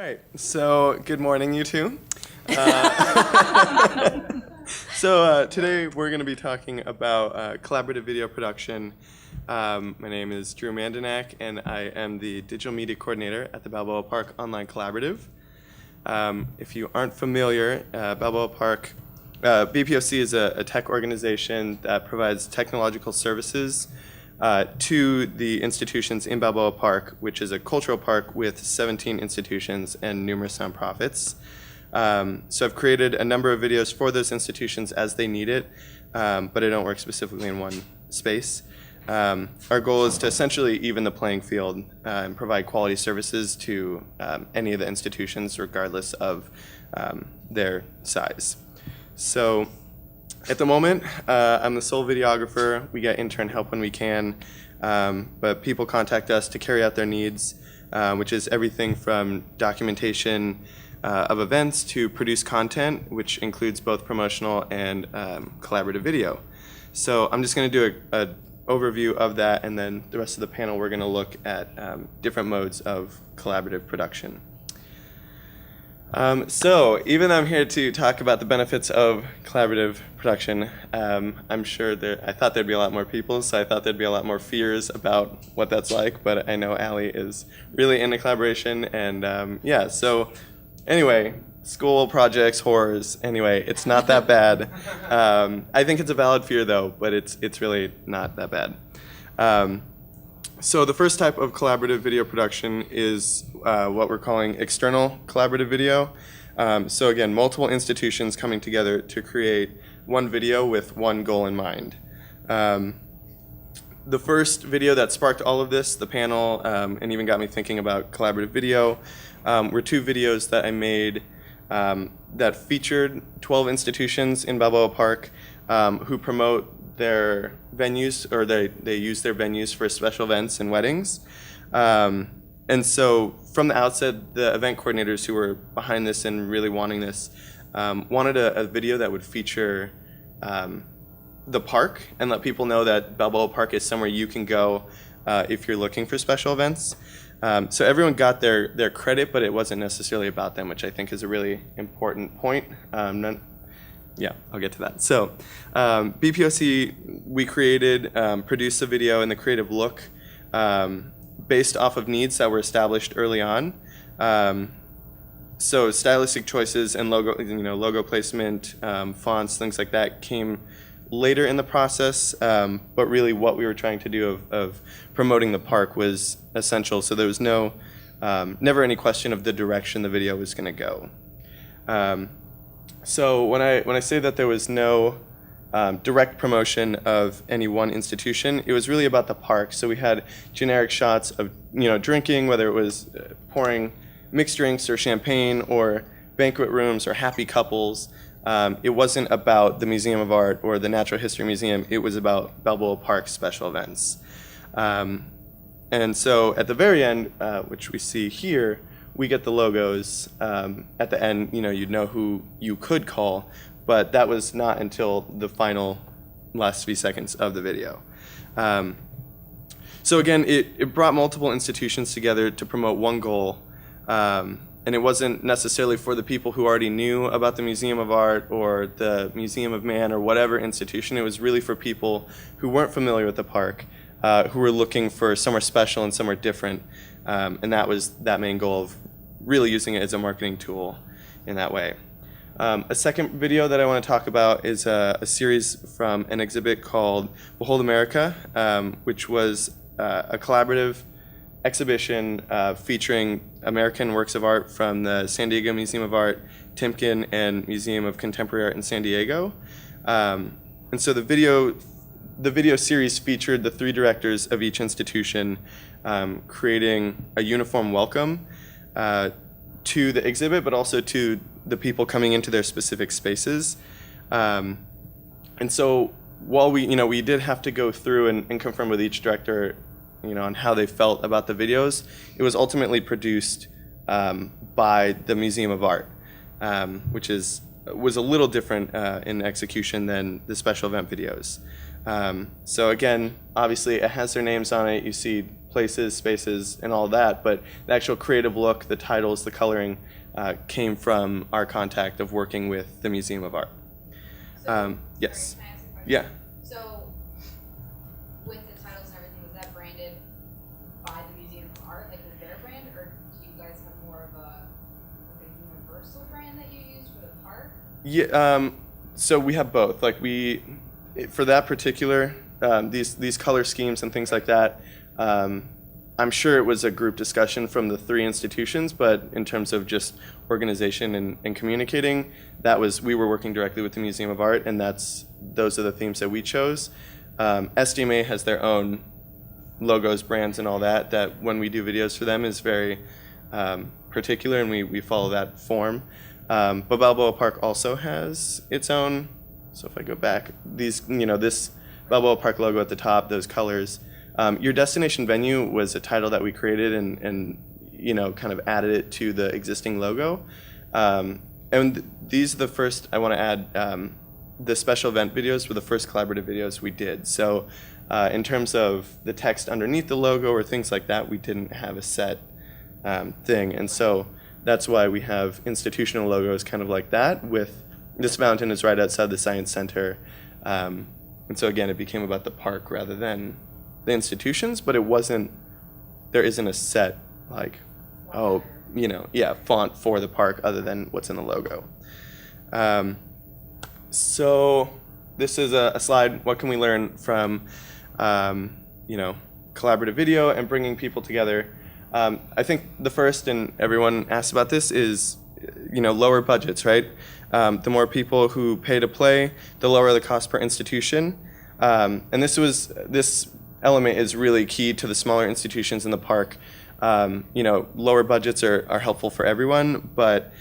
right, so good morning, you two. Today we're going to be talking about collaborative video production. My name is Drew Mandinach, and I am the digital media coordinator at the Balboa Park Online Collaborative. If you aren't familiar, Balboa Park, BPOC is a tech organization that provides technological services to the institutions in Balboa Park, which is a cultural park with 17 institutions and numerous nonprofits. So I've created a number of videos for those institutions as they need it, but I don't work specifically in one space. Our goal is to essentially even the playing field and provide quality services to any of the institutions regardless of their size. So at the moment, I'm the sole videographer. We get intern help when we can, but people contact us to carry out their needs, which is everything from documentation of events to produce content, which includes both promotional and collaborative video. So I'm just going to do an overview of that, and then the rest of the panel we're going to look at different modes of collaborative production. So even though I'm here to talk about the benefits of collaborative production, I'm sure I thought there'd be a lot more people, so I thought there'd be a lot more fears about what that's like, but I know Allie is really into collaboration, and yeah, so anyway, school projects, horrors, anyway, it's not that bad. I think it's a valid fear though, but it's really not that bad. So the first type of collaborative video production is what we're calling external collaborative video. So again, multiple institutions coming together to create one video with one goal in mind. The first video that sparked all of this, the panel, and even got me thinking about collaborative video, were two videos that I made that featured 12 institutions in Balboa Park who promote their venues, or they use their venues for special events and weddings. And so from the outset, the event coordinators who were behind this and really wanting this wanted a video that would feature the park and let people know that Balboa Park is somewhere you can go if you're looking for special events. So everyone got their credit, but it wasn't necessarily about them, which I think is a really important point. Yeah, I'll get to that. So BPOC, we created, produced a video in the creative look based off of needs that were established early on. So stylistic choices and logo placement, fonts, things like that came later in the process, but really what we were trying to do of promoting the park was essential. So there was never any question of the direction the video was going to go. So when I say that there was no direct promotion of any one institution, it was really about the park. So we had generic shots of drinking, whether it was pouring mixed drinks or champagne or banquet rooms or happy couples. It wasn't about the Museum of Art or the Natural History Museum. It was about Balboa Park special events. And so at the very end, which we see here, we get the logos. At the end, you'd know who you could call, but that was not until the final last few seconds of the video. So again, it brought multiple institutions together to promote one goal, and it wasn't necessarily for the people who already knew about the Museum of Art or the Museum of Man or whatever institution. It was really for people who weren't familiar with the park, who were looking for somewhere special and somewhere different. And that was that main goal of really using it as a marketing tool in that way. A second video that I want to talk about is a series from an exhibit called Behold America, which was a collaborative exhibition featuring American works of art from the San Diego Museum of Art, Timken, and Museum of Contemporary Art in San Diego. And so the video series featured the three directors of each institution creating a uniform welcome to the exhibit, but also to the people coming into their specific spaces. And so while we did have to go through and confirm with each director on how they felt about the videos, it was ultimately produced by the Museum of Art, which was a little different in execution than the special event videos. So again, obviously it has their names on it. You see places, spaces, and all that, but the actual creative look, the titles, the coloring, came from our contact of working with the Museum of Art. Yes. Sorry, can I ask a question? Yeah. So, with the titles and everything, was that branded by the Museum of Art, like with their brand, or do you guys have more of a universal brand that you use for the park? Yeah. So we have both. Like for that particular these color schemes and things like that. I'm sure it was a group discussion from the 3 institutions, but in terms of just organization and communicating, we were working directly with the Museum of Art, and those are the themes that we chose. SDMA has their own logos, brands, and all that when we do videos for them is very particular, and we follow that form. But Balboa Park also has its own. So if I go back, this Balboa Park logo at the top, those colors. Your destination venue was a title that we created and kind of added it to the existing logo. And these are the first, I want to add, the special event videos were the first collaborative videos we did. So in terms of the text underneath the logo or things like that, we didn't have a set thing. And so that's why we have institutional logos kind of like that, with this fountain is right outside the Science Center. And so again, it became about the park rather than the institutions, but there isn't a set font for the park other than what's in the logo. So this is a slide, what can we learn from collaborative video and bringing people together. I think the first, and everyone asks about this, is lower budgets, right? The more people who pay to play, the lower the cost per institution. And this element is really key to the smaller institutions in the park. Lower budgets are helpful for everyone, but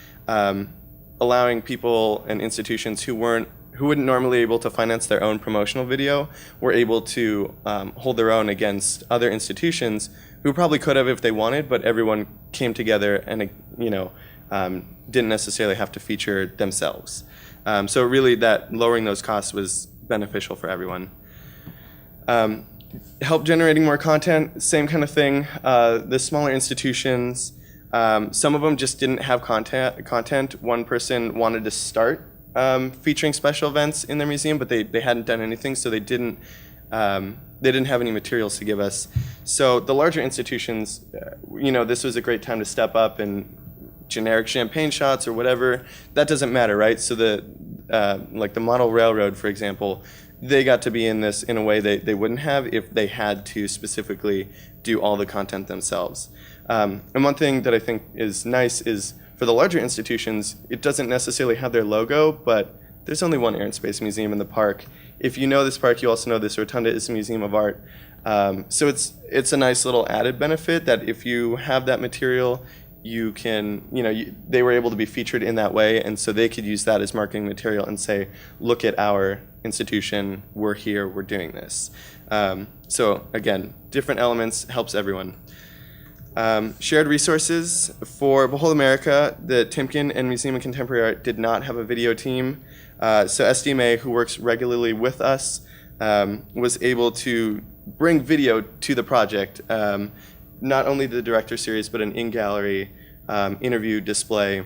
allowing people and institutions who wouldn't normally able to finance their own promotional video were able to hold their own against other institutions who probably could have if they wanted, but everyone came together and didn't necessarily have to feature themselves. So really that lowering those costs was beneficial for everyone. Help generating more content, same kind of thing. The smaller institutions, some of them just didn't have content. One person wanted to start featuring special events in their museum, but they hadn't done anything, so they didn't have any materials to give us. So the larger institutions, this was a great time to step up, and generic champagne shots or whatever, that doesn't matter, right? So like the model railroad, for example, they got to be in this in a way they wouldn't have if they had to specifically do all the content themselves. And one thing that I think is nice is for the larger institutions, it doesn't necessarily have their logo, but there's only one Air and Space Museum in the park. If you know this park, you also know this rotunda is a museum of art. So it's a nice little added benefit that if you have that material, you can, they were able to be featured in that way, and so they could use that as marketing material and say, look at our institution, we're here, we're doing this. So again, different elements helps everyone. Shared resources. For Behold America, the Timken and Museum of Contemporary Art did not have a video team. So SDMA, who works regularly with us, was able to bring video to the project. Not only the director series, but an in-gallery interview display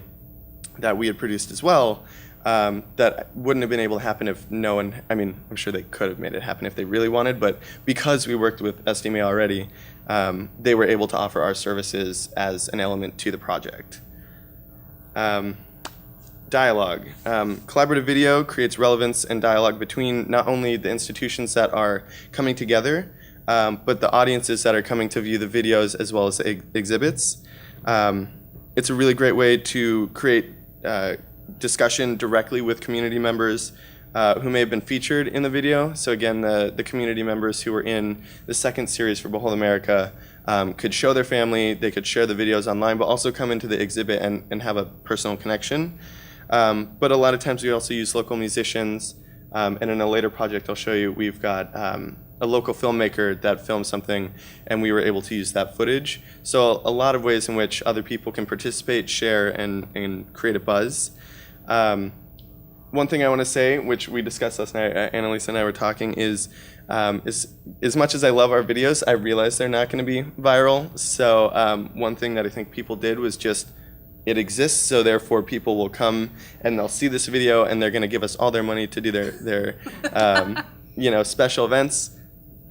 that we had produced as well, that wouldn't have been able to happen if no one, I'm sure they could have made it happen if they really wanted, but because we worked with SDMA already, they were able to offer our services as an element to the project. Dialogue. Collaborative video creates relevance and dialogue between not only the institutions that are coming together, but the audiences that are coming to view the videos as well as the exhibits. It's a really great way to create discussion directly with community members who may have been featured in the video. So again, the community members who were in the second series for Behold America could show their family, they could share the videos online, but also come into the exhibit and have a personal connection. But a lot of times we also use local musicians, and in a later project I'll show you, we've got a local filmmaker that filmed something, and we were able to use that footage. So a lot of ways in which other people can participate, share, and create a buzz. one thing I want to say, which we discussed last night, Annelisa and I were talking, is as much as I love our videos, I realize they're not going to be viral. So one thing that I think people did was just, it exists, so therefore people will come and they'll see this video and they're going to give us all their money to do their special events.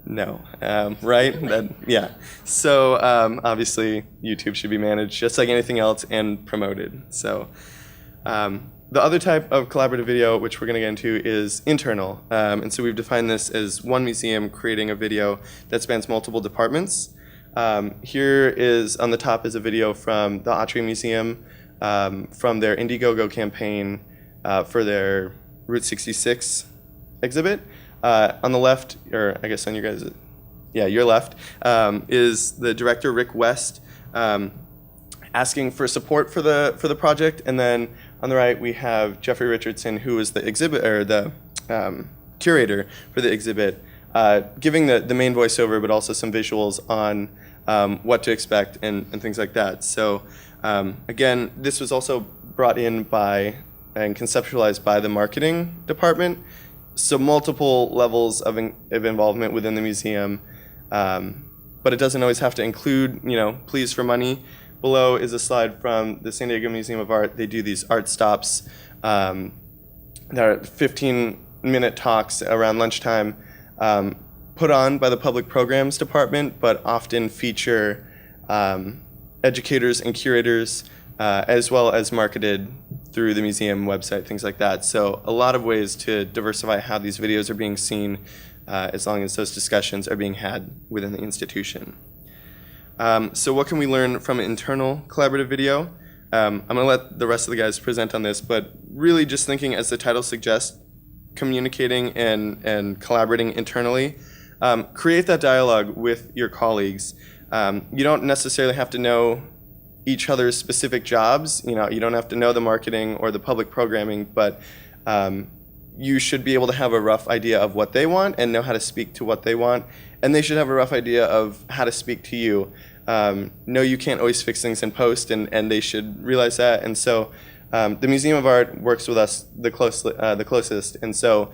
No, right? Yeah. So obviously YouTube should be managed just like anything else and promoted. So the other type of collaborative video, which we're going to get into, is internal. And so we've defined this as one museum creating a video that spans multiple departments. Here is, on the top is a video from the Autry Museum from their Indiegogo campaign for their Route 66 exhibit. On the left, or I guess on your guys', your left, is the director, Rick West, asking for support for the project. And then on the right, we have Jeffrey Richardson, who is the curator for the exhibit, giving the main voiceover, but also some visuals on what to expect and things like that. So again, this was also brought in by and conceptualized by the marketing department. So multiple levels of involvement within the museum, but it doesn't always have to include, pleas for money. Below is a slide from the San Diego Museum of Art. They do these art stops that are 15-minute talks around lunchtime, put on by the Public Programs Department, but often feature educators and curators, as well as marketed through the museum website, things like that. So a lot of ways to diversify how these videos are being seen, as long as those discussions are being had within the institution. So what can we learn from an internal collaborative video? I'm going to let the rest of the guys present on this, but really just thinking, as the title suggests, communicating and collaborating internally. Create that dialogue with your colleagues. You don't necessarily have to know each other's specific jobs. You don't have to know the marketing or the public programming, but you should be able to have a rough idea of what they want and know how to speak to what they want, and they should have a rough idea of how to speak to you. No, you can't always fix things in post, and they should realize that. And so the Museum of Art works with us the closest, and so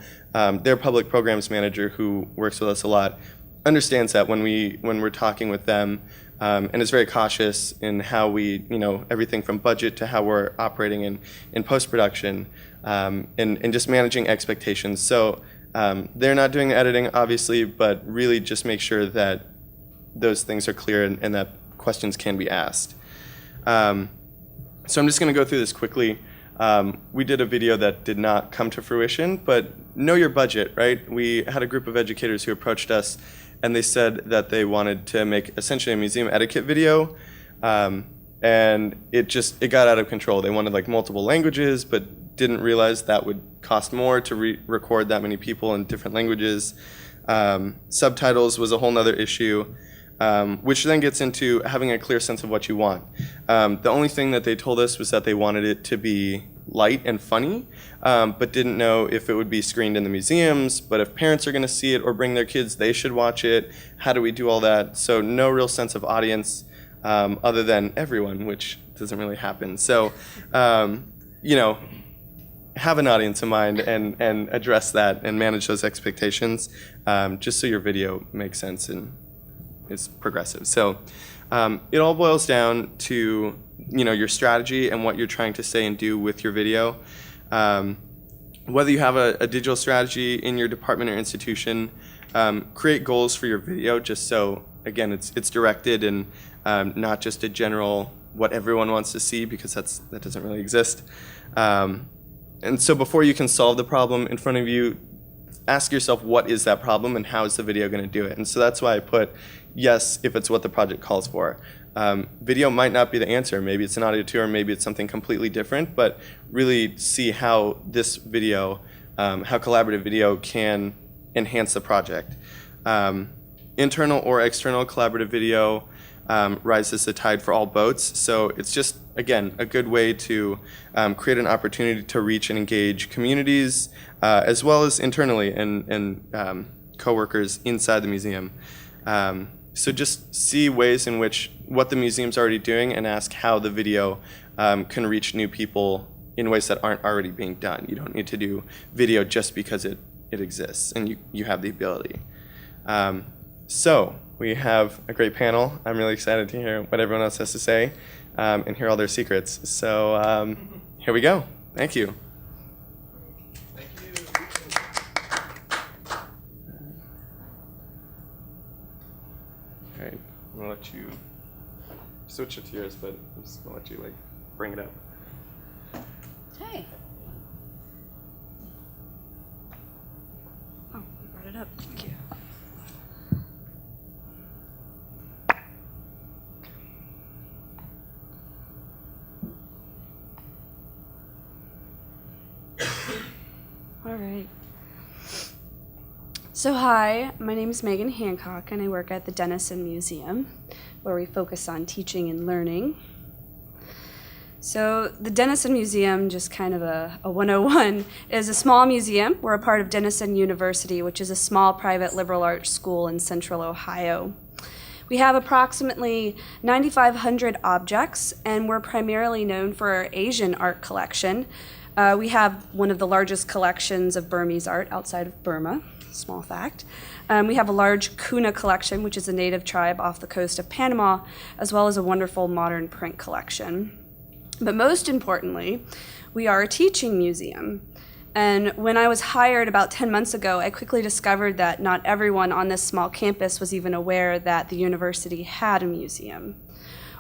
their public programs manager, who works with us a lot, understands that when we're talking with them, and is very cautious in how we, everything from budget to how we're operating in post-production, and just managing expectations. So they're not doing the editing, obviously, but really just make sure that those things are clear and that questions can be asked. So I'm just going to go through this quickly. We did a video that did not come to fruition, but know your budget, right? We had a group of educators who approached us, and they said that they wanted to make essentially a museum etiquette video, and it got out of control. They wanted multiple languages, but didn't realize that would cost more to record that many people in different languages. Subtitles was a whole nother issue, which then gets into having a clear sense of what you want. The only thing that they told us was that they wanted it to be light and funny, but didn't know if it would be screened in the museums, but if parents are going to see it or bring their kids, they should watch it. How do we do all that? So no real sense of audience other than everyone, which doesn't really happen. So, have an audience in mind and address that and manage those expectations, just so your video makes sense and is progressive. So it all boils down to your strategy and what you're trying to say and do with your video. Whether you have a digital strategy in your department or institution, create goals for your video, just so again it's directed and not just a general what everyone wants to see, because that doesn't really exist. And so before you can solve the problem in front of you, ask yourself, what is that problem and how is the video going to do it? And so that's why I put yes if it's what the project calls for. Video might not be the answer. Maybe it's an audio tour, maybe it's something completely different, but really see how this video, how collaborative video can enhance the project. Internal or external collaborative video rises the tide for all boats. So it's just, again, a good way to create an opportunity to reach and engage communities, as well as internally and coworkers inside the museum. So just see ways in which what the museum's already doing and ask how the video can reach new people in ways that aren't already being done. You don't need to do video just because it exists and you have the ability. So we have a great panel. I'm really excited to hear what everyone else has to say and hear all their secrets. So here we go. Thank you. Thank you. All right, I'm gonna let you switch it to yours, but I'm just gonna let you like bring it up. Hey. Oh, you brought it up. Thank you. All right. So hi, my name is Megan Hancock, and I work at the Denison Museum, where we focus on teaching and learning. So the Denison Museum, just kind of a 101, is a small museum. We're a part of Denison University, which is a small private liberal arts school in central Ohio. We have approximately 9,500 objects, and we're primarily known for our Asian art collection. We have one of the largest collections of Burmese art outside of Burma, small fact. We have a large Kuna collection, which is a native tribe off the coast of Panama, as well as a wonderful modern print collection. But most importantly, we are a teaching museum. And when I was hired about 10 months ago, I quickly discovered that not everyone on this small campus was even aware that the university had a museum,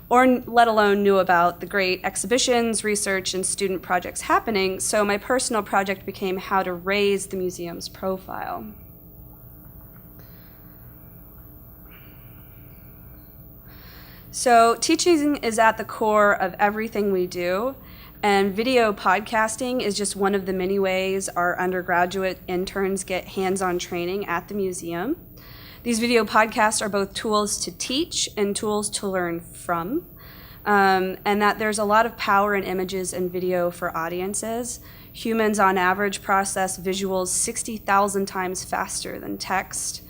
or let alone knew about the great exhibitions, research, and student projects happening. So my personal project became how to raise the museum's profile. So teaching is at the core of everything we do, and video podcasting is just one of the many ways our undergraduate interns get hands-on training at the museum. These video podcasts are both tools to teach and tools to learn from, and that there's a lot of power in images and video for audiences. Humans on average process visuals 60,000 times faster than text.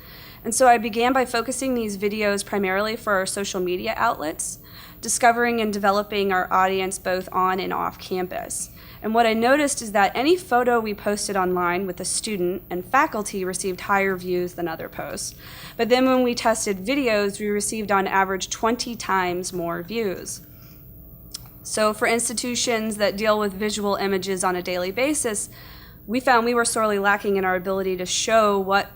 And so I began by focusing these videos primarily for our social media outlets, discovering and developing our audience both on and off campus. And what I noticed is that any photo we posted online with a student and faculty received higher views than other posts. But then when we tested videos, we received on average 20 times more views. So for institutions that deal with visual images on a daily basis, we found we were sorely lacking in our ability to show what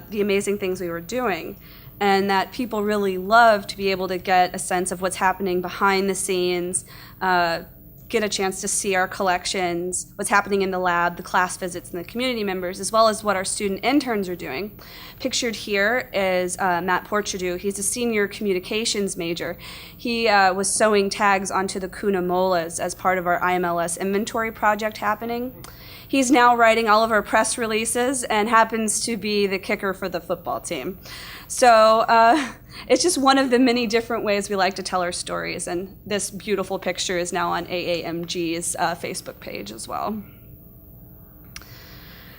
the amazing things we were doing, and that people really love to be able to get a sense of what's happening behind the scenes, get a chance to see our collections, what's happening in the lab, the class visits, and the community members, as well as what our student interns are doing. Pictured here is Matt Porchadoo. He's a senior communications major. He was sewing tags onto the Kuna molas as part of our IMLS inventory project happening. He's now writing all of our press releases and happens to be the kicker for the football team. So it's just one of the many different ways we like to tell our stories, and this beautiful picture is now on AAMG's Facebook page as well.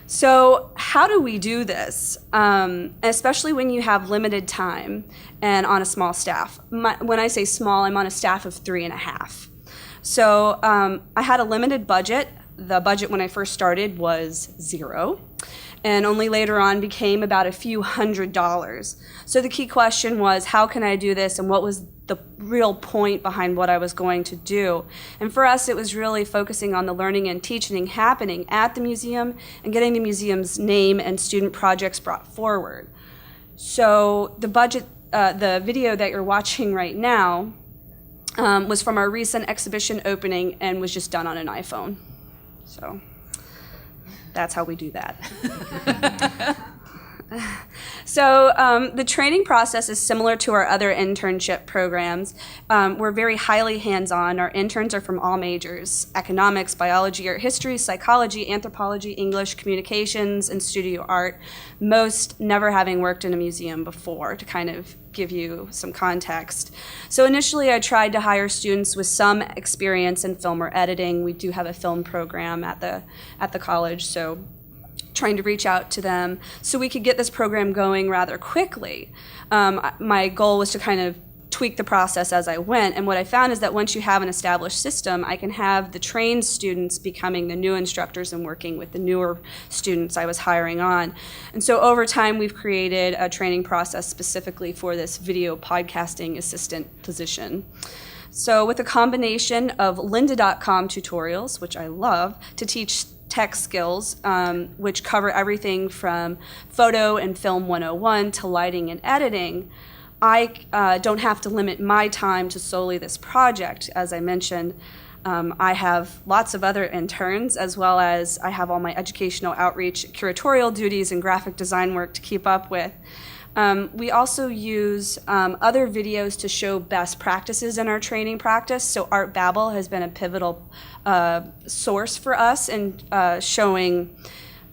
So how do we do this, especially when you have limited time and on a small staff? When I say small, I'm on a staff of 3.5. So I had a limited budget. The budget when I first started was $0, and only later on became about a few $100s. So the key question was, how can I do this, and what was the real point behind what I was going to do? And for us, it was really focusing on the learning and teaching happening at the museum and getting the museum's name and student projects brought forward. So the budget, the video that you're watching right now was from our recent exhibition opening and was just done on an iPhone. So that's how we do that. So the training process is similar to our other internship programs. We're very highly hands-on. Our interns are from all majors: economics, biology, art history, psychology, anthropology, English, communications, and studio art, most never having worked in a museum before, to kind of give you some context. So initially I tried to hire students with some experience in film or editing. We do have a film program at the college, so trying to reach out to them so we could get this program going rather quickly. My goal was to kind of tweak the process as I went. And what I found is that once you have an established system, I can have the trained students becoming the new instructors and working with the newer students I was hiring on. And so over time, we've created a training process specifically for this video podcasting assistant position. So with a combination of lynda.com tutorials, which I love, to teach tech skills, which cover everything from photo and film 101 to lighting and editing, I don't have to limit my time to solely this project. As I mentioned, I have lots of other interns, as well as I have all my educational outreach, curatorial duties, and graphic design work to keep up with. We also use other videos to show best practices in our training practice. So Art Babel has been a pivotal source for us in showing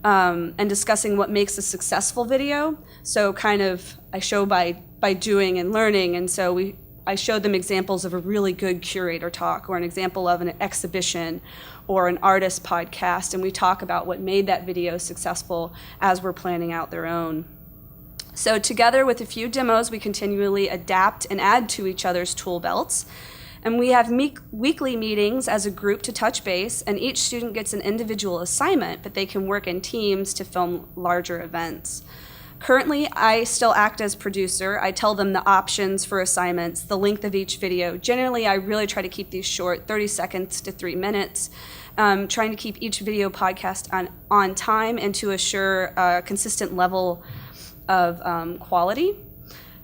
and discussing what makes a successful video. So kind of I show by doing and learning, and so I showed them examples of a really good curator talk or an example of an exhibition or an artist podcast, and we talk about what made that video successful as we're planning out their own. So together with a few demos, we continually adapt and add to each other's tool belts. And we have weekly meetings as a group to touch base, and each student gets an individual assignment, but they can work in teams to film larger events. Currently, I still act as producer. I tell them the options for assignments, the length of each video. Generally, I really try to keep these short, 30 seconds to 3 minutes, trying to keep each video podcast on time and to assure a consistent level of quality.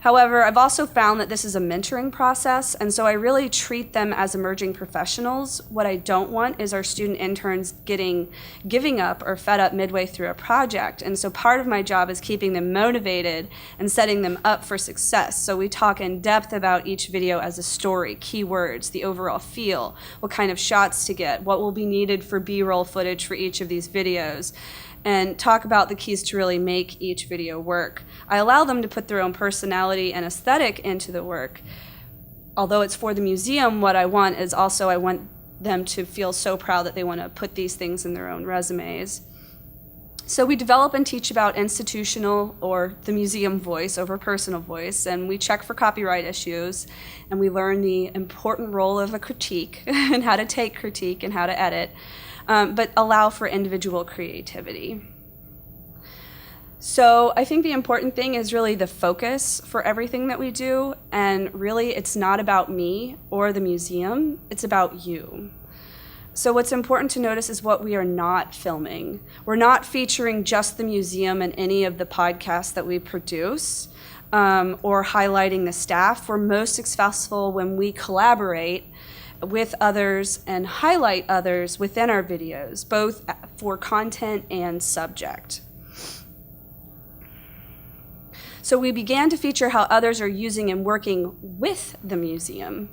However, I've also found that this is a mentoring process, and so I really treat them as emerging professionals. What I don't want is our student interns giving up or fed up midway through a project, and so part of my job is keeping them motivated and setting them up for success. So we talk in depth about each video as a story, keywords, the overall feel, what kind of shots to get, what will be needed for B-roll footage for each of these videos, and talk about the keys to really make each video work. I allow them to put their own personality and aesthetic into the work. Although it's for the museum, what I want is also I want them to feel so proud that they want to put these things in their own resumes. So we develop and teach about institutional or the museum voice over personal voice, and we check for copyright issues, and we learn the important role of a critique and how to take critique and how to edit. But allow for individual creativity. So I think the important thing is really the focus for everything that we do, and really it's not about me or the museum, it's about you. So what's important to notice is what we are not filming. We're not featuring just the museum in any of the podcasts that we produce, or highlighting the staff. We're most successful when we collaborate with others and highlight others within our videos, both for content and subject. So we began to feature how others are using and working with the museum.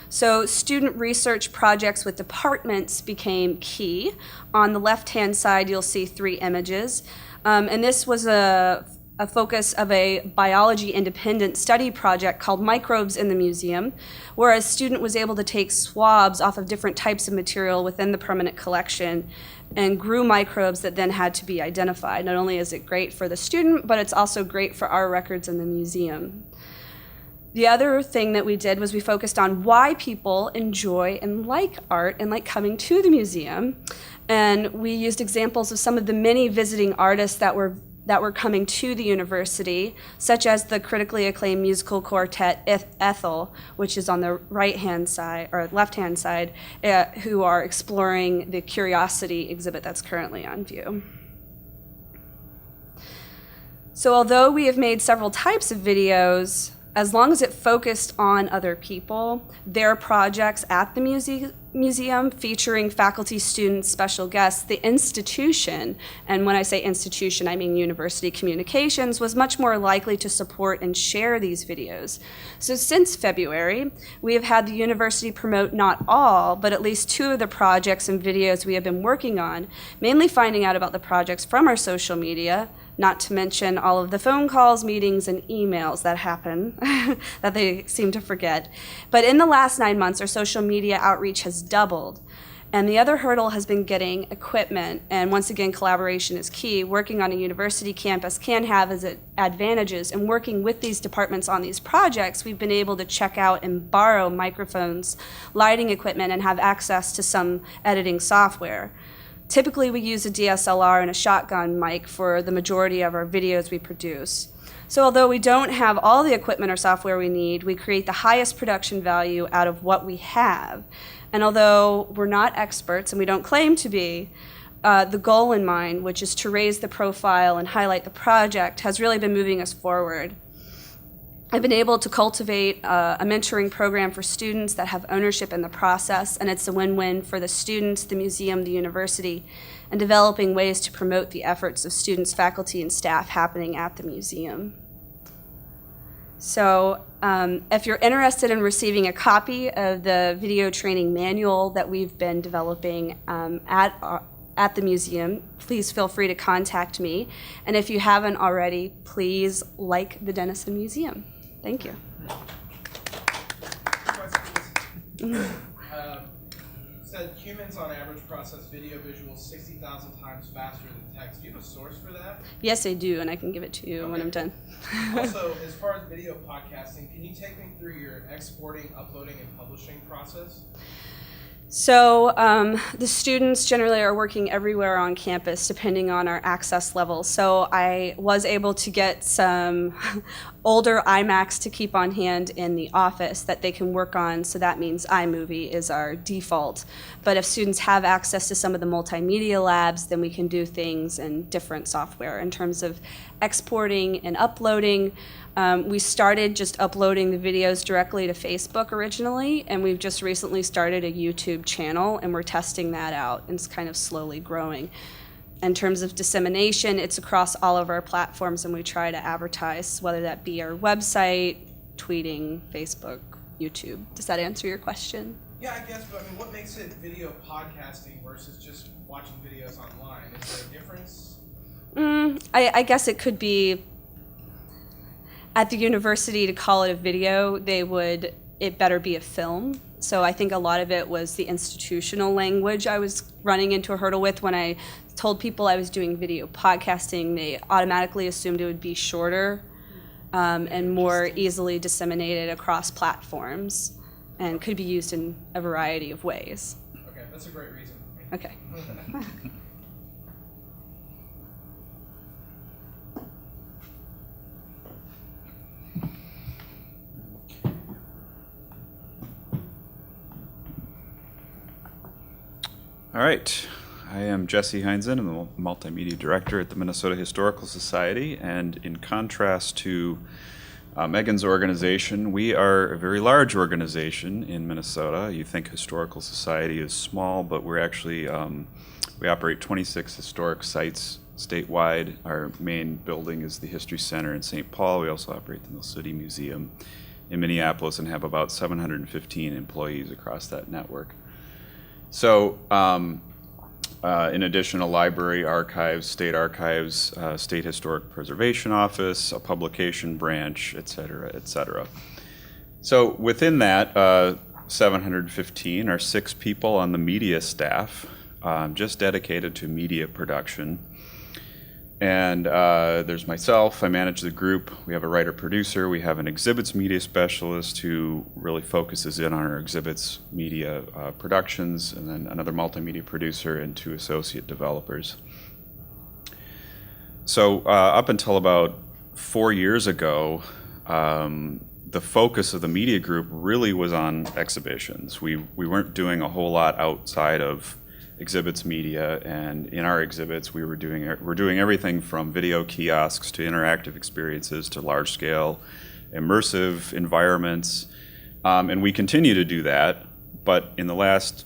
So student research projects with departments became key. On the left-hand side, you'll see 3 images. And this was a focus of a biology independent study project called Microbes in the Museum, where a student was able to take swabs off of different types of material within the permanent collection and grew microbes that then had to be identified. Not only is it great for the student, but it's also great for our records in the museum. The other thing that we did was we focused on why people enjoy and like art and like coming to the museum. And we used examples of some of the many visiting artists that were coming to the university, such as the critically acclaimed musical quartet Ethel, which is on the right-hand side, or left-hand side, who are exploring the Curiosity exhibit that's currently on view. So although we have made several types of videos, as long as it focused on other people, their projects at the museum featuring faculty, students, special guests, the institution, and when I say institution, I mean university communications, was much more likely to support and share these videos. So since February, we have had the university promote not all, but at least 2 of the projects and videos we have been working on, mainly finding out about the projects from our social media, not to mention all of the phone calls, meetings, and emails that happen that they seem to forget. But in the last 9 months, our social media outreach has doubled. And the other hurdle has been getting equipment. And once again, collaboration is key. Working on a university campus can have its advantages. And working with these departments on these projects, we've been able to check out and borrow microphones, lighting equipment, and have access to some editing software. Typically, we use a DSLR and a shotgun mic for the majority of our videos we produce. So although we don't have all the equipment or software we need, we create the highest production value out of what we have. And although we're not experts, and we don't claim to be, the goal in mind, which is to raise the profile and highlight the project, has really been moving us forward. I've been able to cultivate a mentoring program for students that have ownership in the process, and it's a win-win for the students, the museum, the university, and developing ways to promote the efforts of students, faculty, and staff happening at the museum. So if you're interested in receiving a copy of the video training manual that we've been developing at the museum, please feel free to contact me. And if you haven't already, please like the Denison Museum. Thank you. Said humans on average process video visuals 60,000 times faster than text. Do you have a source for that? Yes, I do, and I can give it to you when I'm done. Also, as far as video podcasting, can you take me through your exporting, uploading, and publishing process? So the students generally are working everywhere on campus depending on our access level. So I was able to get some older iMacs to keep on hand in the office that they can work on, so that means iMovie is our default. But if students have access to some of the multimedia labs, then we can do things in different software. In terms of exporting and uploading, we started just uploading the videos directly to Facebook originally, and we've just recently started a YouTube channel, and we're testing that out, and it's kind of slowly growing. In terms of dissemination, it's across all of our platforms, and we try to advertise, whether that be our website, tweeting, Facebook, YouTube. Does that answer your question? Yeah, I guess, but I mean, what makes it video podcasting versus just watching videos online? Is there a difference? I guess it could be, at the university, to call it a video, it better be a film. So I think a lot of it was the institutional language I was running into a hurdle with. When I told people I was doing video podcasting, they automatically assumed it would be shorter and more easily disseminated across platforms and could be used in a variety of ways. Okay, that's a great reason. Okay. All right, I am Jesse Heinzen. I'm the Multimedia Director at the Minnesota Historical Society, and in contrast to Megan's organization, we are a very large organization in Minnesota. You think Historical Society is small, but we're actually, we operate 26 historic sites statewide. Our main building is the History Center in St. Paul. We also operate the Mill City Museum in Minneapolis and have about 715 employees across that network. So, in addition, a library, archives, state historic preservation office, a publication branch, et cetera, et cetera. So within that 715 are 6 people on the media staff, just dedicated to media production. And there's myself, I manage the group. We have a writer-producer. We have an exhibits media specialist who really focuses in on our exhibits media productions, and then another multimedia producer and 2 associate developers. So up until about 4 years ago, the focus of the media group really was on exhibitions. We weren't doing a whole lot outside of exhibits media, and in our exhibits we're doing everything from video kiosks to interactive experiences to large-scale immersive environments, and we continue to do that. But in the last,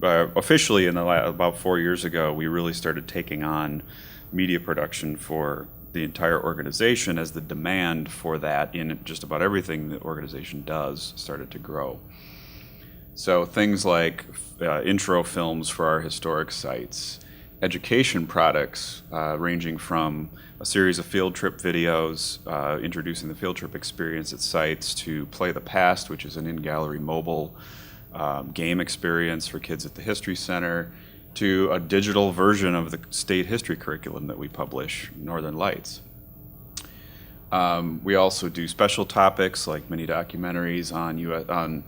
officially about 4 years ago, we really started taking on media production for the entire organization as the demand for that in just about everything the organization does started to grow. So things like intro films for our historic sites, education products ranging from a series of field trip videos introducing the field trip experience at sites to Play the Past, which is an in-gallery mobile game experience for kids at the History Center, to a digital version of the state history curriculum that we publish, Northern Lights. We also do special topics like mini documentaries on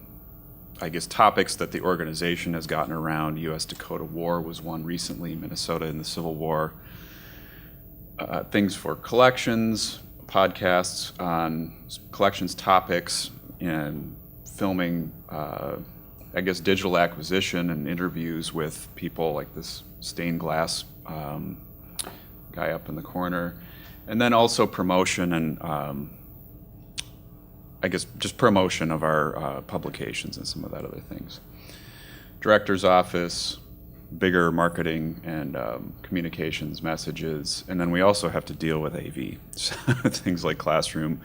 I guess topics that the organization has gotten around. U.S.-Dakota War was one recently, Minnesota in the Civil War. Things for collections, podcasts on collections topics, and filming, I guess, digital acquisition and interviews with people like this stained glass guy up in the corner. And then also promotion and I guess just promotion of our publications and some of that other things. Director's office, bigger marketing and communications messages, and then we also have to deal with AV, things like classroom,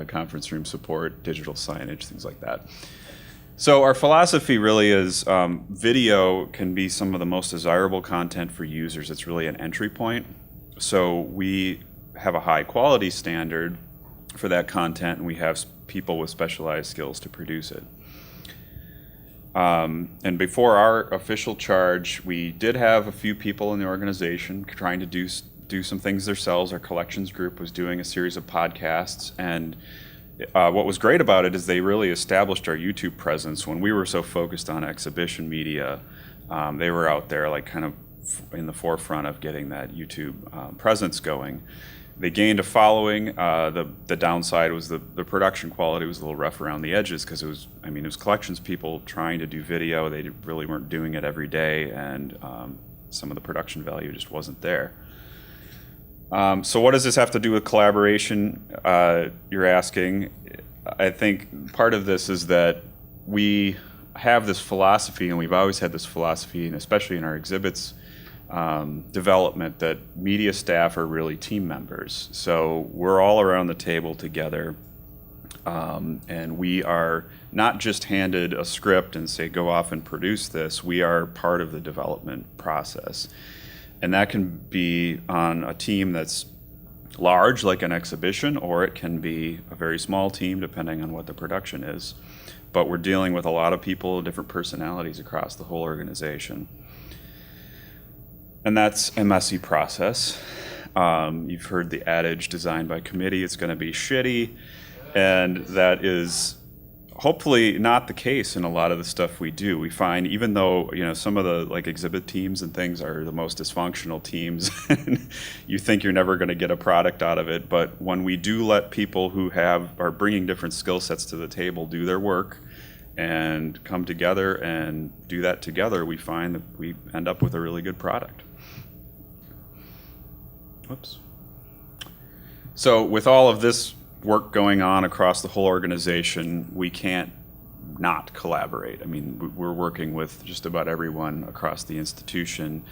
conference room support, digital signage, things like that. So our philosophy really is video can be some of the most desirable content for users. It's really an entry point. So we have a high quality standard for that content, and we have people with specialized skills to produce it. And before our official charge, we did have a few people in the organization trying to do some things themselves. Our collections group was doing a series of podcasts, and what was great about it is they really established our YouTube presence. When we were so focused on exhibition media, they were out there like kind of in the forefront of getting that YouTube presence going. They gained a following. The downside was the production quality was a little rough around the edges because it was collections people trying to do video. They really weren't doing it every day, and some of the production value just wasn't there. So what does this have to do with collaboration, you're asking? I think part of this is that we have this philosophy, and we've always had this philosophy, and especially in our exhibits development, that media staff are really team members. So we're all around the table together, and we are not just handed a script and say, go off and produce this. We are part of the development process. And that can be on a team that's large, like an exhibition, or it can be a very small team, depending on what the production is. But we're dealing with a lot of people, different personalities across the whole organization. And that's a messy process. You've heard the adage, designed by committee, it's going to be shitty. And that is hopefully not the case in a lot of the stuff we do. We find, even though some of the like exhibit teams and things are the most dysfunctional teams, you think you're never going to get a product out of it. But when we do let people who are bringing different skill sets to the table do their work and come together and do that together, we find that we end up with a really good product. Whoops. So with all of this work going on across the whole organization, we can't not collaborate. I mean, we're working with just about everyone across the institution,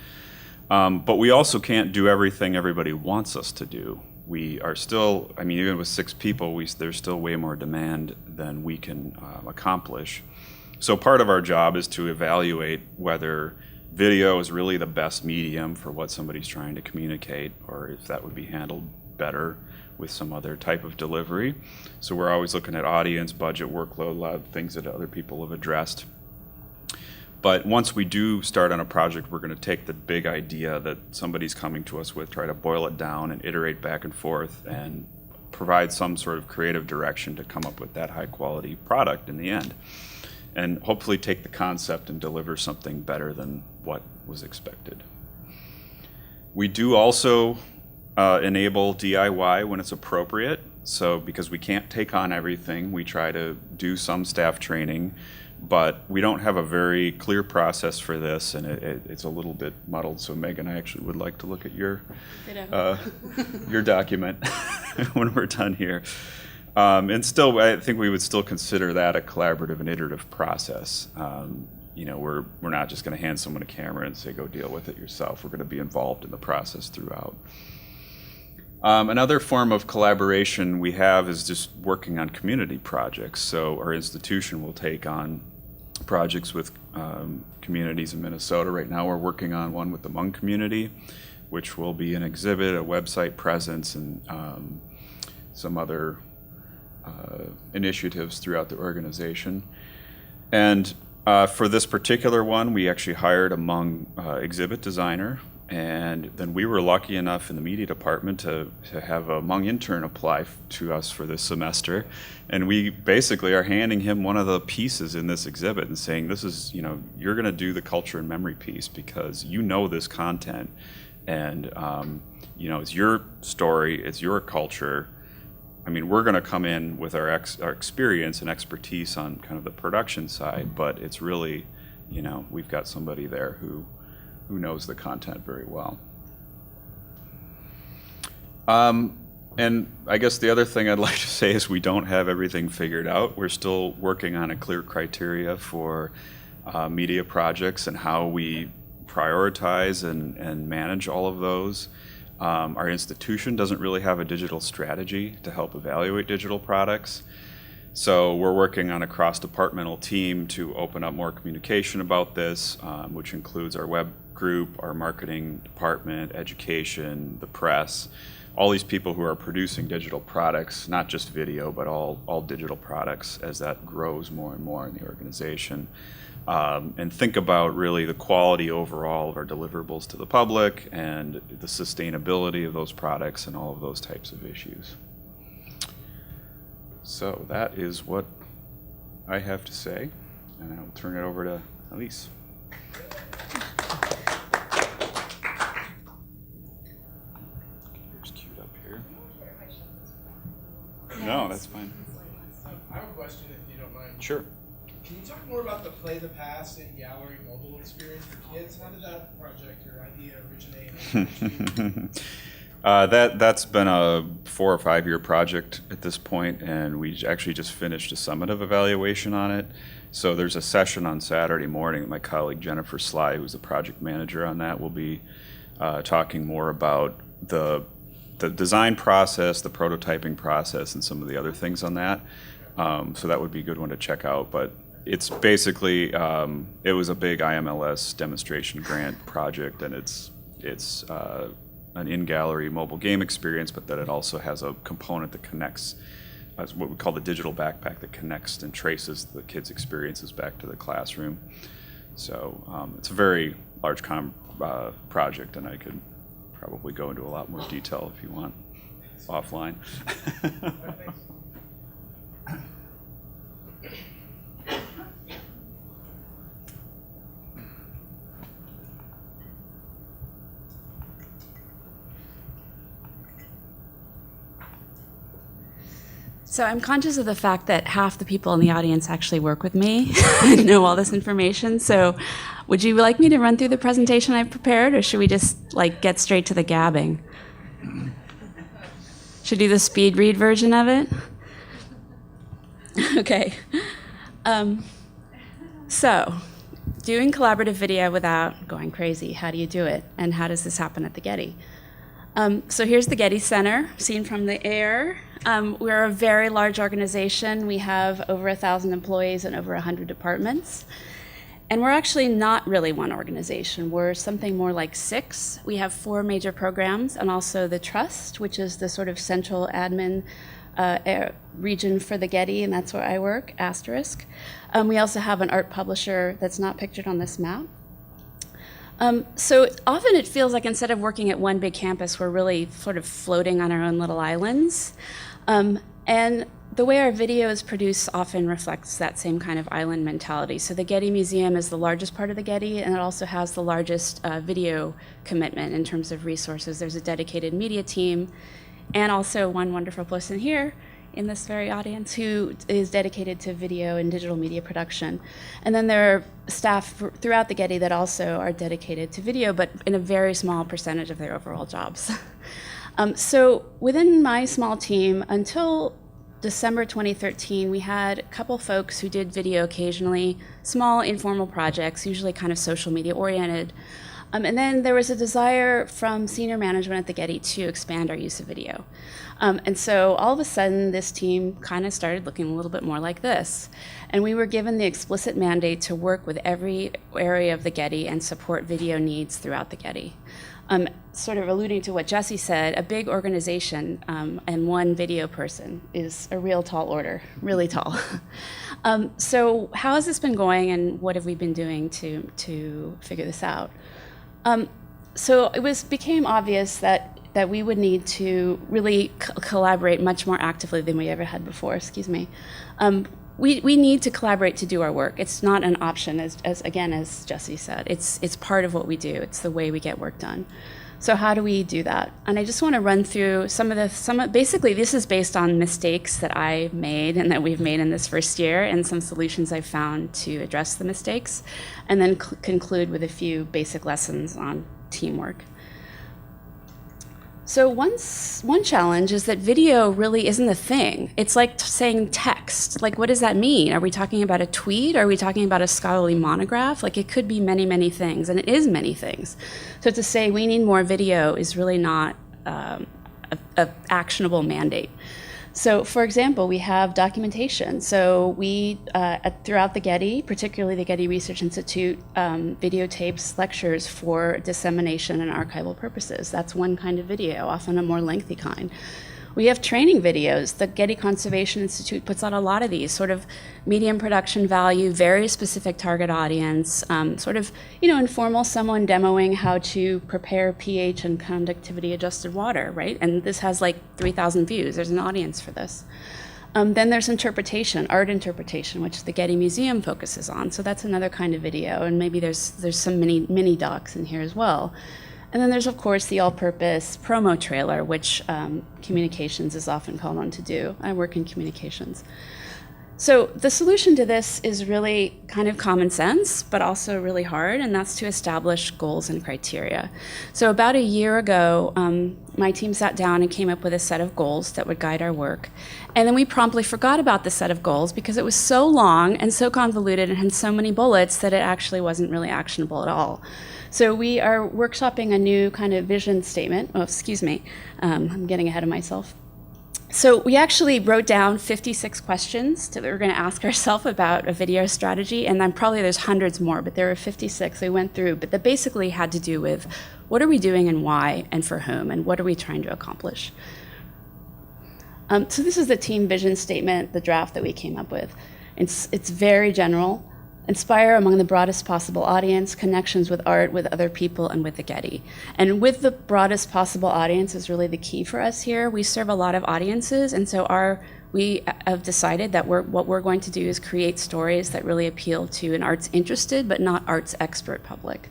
but we also can't do everything everybody wants us to do. We are still, even with 6 people, there's still way more demand than we can accomplish. So part of our job is to evaluate whether video is really the best medium for what somebody's trying to communicate, or if that would be handled better with some other type of delivery. So we're always looking at audience, budget, workload, a lot of things that other people have addressed. But once we do start on a project, we're going to take the big idea that somebody's coming to us with, try to boil it down and iterate back and forth and provide some sort of creative direction to come up with that high quality product in the end. And hopefully take the concept and deliver something better than what was expected. We do also enable DIY when it's appropriate. So because we can't take on everything, we try to do some staff training, but we don't have a very clear process for this, and it's a little bit muddled. So Megan, I actually would like to look at your document when we're done here. And still, I think we would still consider that a collaborative and iterative process. We're not just going to hand someone a camera and say, go deal with it yourself. We're going to be involved in the process throughout. Another form of collaboration we have is just working on community projects. So our institution will take on projects with communities in Minnesota. Right now we're working on one with the Hmong community, which will be an exhibit, a website presence, and some other initiatives throughout the organization. And For this particular one, we actually hired a Hmong exhibit designer, and then we were lucky enough in the media department to have a Hmong intern apply to us for this semester, and we basically are handing him one of the pieces in this exhibit and saying, this is, you're going to do the culture and memory piece because you know this content, and it's your story, it's your culture. I mean, we're going to come in with our experience and expertise on kind of the production side, but it's really, we've got somebody there who knows the content very well. And I guess the other thing I'd like to say is we don't have everything figured out. We're still working on a clear criteria for media projects and how we prioritize and manage all of those. Our institution doesn't really have a digital strategy to help evaluate digital products. So we're working on a cross-departmental team to open up more communication about this, which includes our web group, our marketing department, education, the press, all these people who are producing digital products, not just video, but all digital products as that grows more and more in the organization. And think about really the quality overall of our deliverables to the public and the sustainability of those products and all of those types of issues. So that is what I have to say, and I'll turn it over to Annelisa. Here's queued up here. No, that's fine. I have a question if you don't mind. Sure. Can you talk more about the Play the Past and gallery mobile experience for kids? How did that project or idea originate? That's been a 4 or 5 year project at this point, and we actually just finished a summative evaluation on it. So there's a session on Saturday morning. My colleague Jennifer Sly, who's the project manager on that, will be talking more about the design process, the prototyping process, and some of the other things on that. So that would be a good one to check out. But it's basically, it was a big IMLS demonstration grant project, and it's an in-gallery mobile game experience, but that it also has a component that connects, as what we call the digital backpack, that connects and traces the kids' experiences back to the classroom. So it's a very large project, and I could probably go into a lot more detail if you want offline. So I'm conscious of the fact that half the people in the audience actually work with me and know all this information. So would you like me to run through the presentation I've prepared, or should we just get straight to the gabbing? Should we do the speed read version of it? Okay. So doing collaborative video without going crazy, how do you do it? And how does this happen at the Getty? So here's the Getty Center, seen from the air. We're a very large organization. We have over 1,000 employees and over 100 departments. And we're actually not really one organization. We're something more like 6. We have 4 major programs, and also the Trust, which is the sort of central admin region for the Getty, and that's where I work, *. We also have an art publisher that's not pictured on this map. So often it feels like instead of working at one big campus, we're really sort of floating on our own little islands. And the way our video is produced often reflects that same kind of island mentality. So the Getty Museum is the largest part of the Getty, and it also has the largest video commitment in terms of resources. There's a dedicated media team, and also one wonderful person here in this very audience who is dedicated to video and digital media production. And then there are staff throughout the Getty that also are dedicated to video, but in a very small percentage of their overall jobs. So within my small team, until December 2013, we had a couple folks who did video occasionally, small informal projects, usually kind of social media oriented. And then there was a desire from senior management at the Getty to expand our use of video. And so all of a sudden, this team kind of started looking a little bit more like this. And we were given the explicit mandate to work with every area of the Getty and support video needs throughout the Getty. Sort of alluding to what Jesse said, a big organization and one video person is a real tall order, really tall. So how has this been going, and what have we been doing to figure this out? So it became obvious that we would need to really collaborate much more actively than we ever had before. Excuse me. We need to collaborate to do our work. It's not an option, as Jesse said. It's part of what we do. It's the way we get work done. So how do we do that? And I just want to run through basically this is based on mistakes that I made and that we've made in this first year, and some solutions I've found to address the mistakes, and then conclude with a few basic lessons on teamwork. So one challenge is that video really isn't a thing. It's like saying text. Like, what does that mean? Are we talking about a tweet? Are we talking about a scholarly monograph? Like, it could be many, many things, and it is many things. So to say we need more video is really not an actionable mandate. So, for example, we have documentation. So we, throughout the Getty, particularly the Getty Research Institute, videotapes lectures for dissemination and archival purposes. That's one kind of video, often a more lengthy kind. We have training videos. The Getty Conservation Institute puts out a lot of these, sort of medium production value, very specific target audience, sort of, informal, someone demoing how to prepare pH and conductivity adjusted water, right? And this has like 3,000 views. There's an audience for this. Then there's interpretation, art interpretation, which the Getty Museum focuses on. So that's another kind of video, and maybe there's some mini docs in here as well. And then there's, of course, the all-purpose promo trailer, which communications is often called on to do. I work in communications. So the solution to this is really kind of common sense, but also really hard, and that's to establish goals and criteria. So about a year ago, my team sat down and came up with a set of goals that would guide our work. And then we promptly forgot about the set of goals because it was so long and so convoluted and had so many bullets that it actually wasn't really actionable at all. So we are workshopping a new kind of vision statement. Oh, excuse me, I'm getting ahead of myself. So we actually wrote down 56 questions that we were going to ask ourselves about a video strategy, and then probably there's hundreds more, but there were 56 we went through, but that basically had to do with what are we doing and why and for whom, and what are we trying to accomplish. So this is the team vision statement, the draft that we came up with. It's very general. Inspire among the broadest possible audience, connections with art, with other people, and with the Getty. And with the broadest possible audience is really the key for us here. We serve a lot of audiences, and so we have decided that what we're going to do is create stories that really appeal to an arts interested but not arts expert public.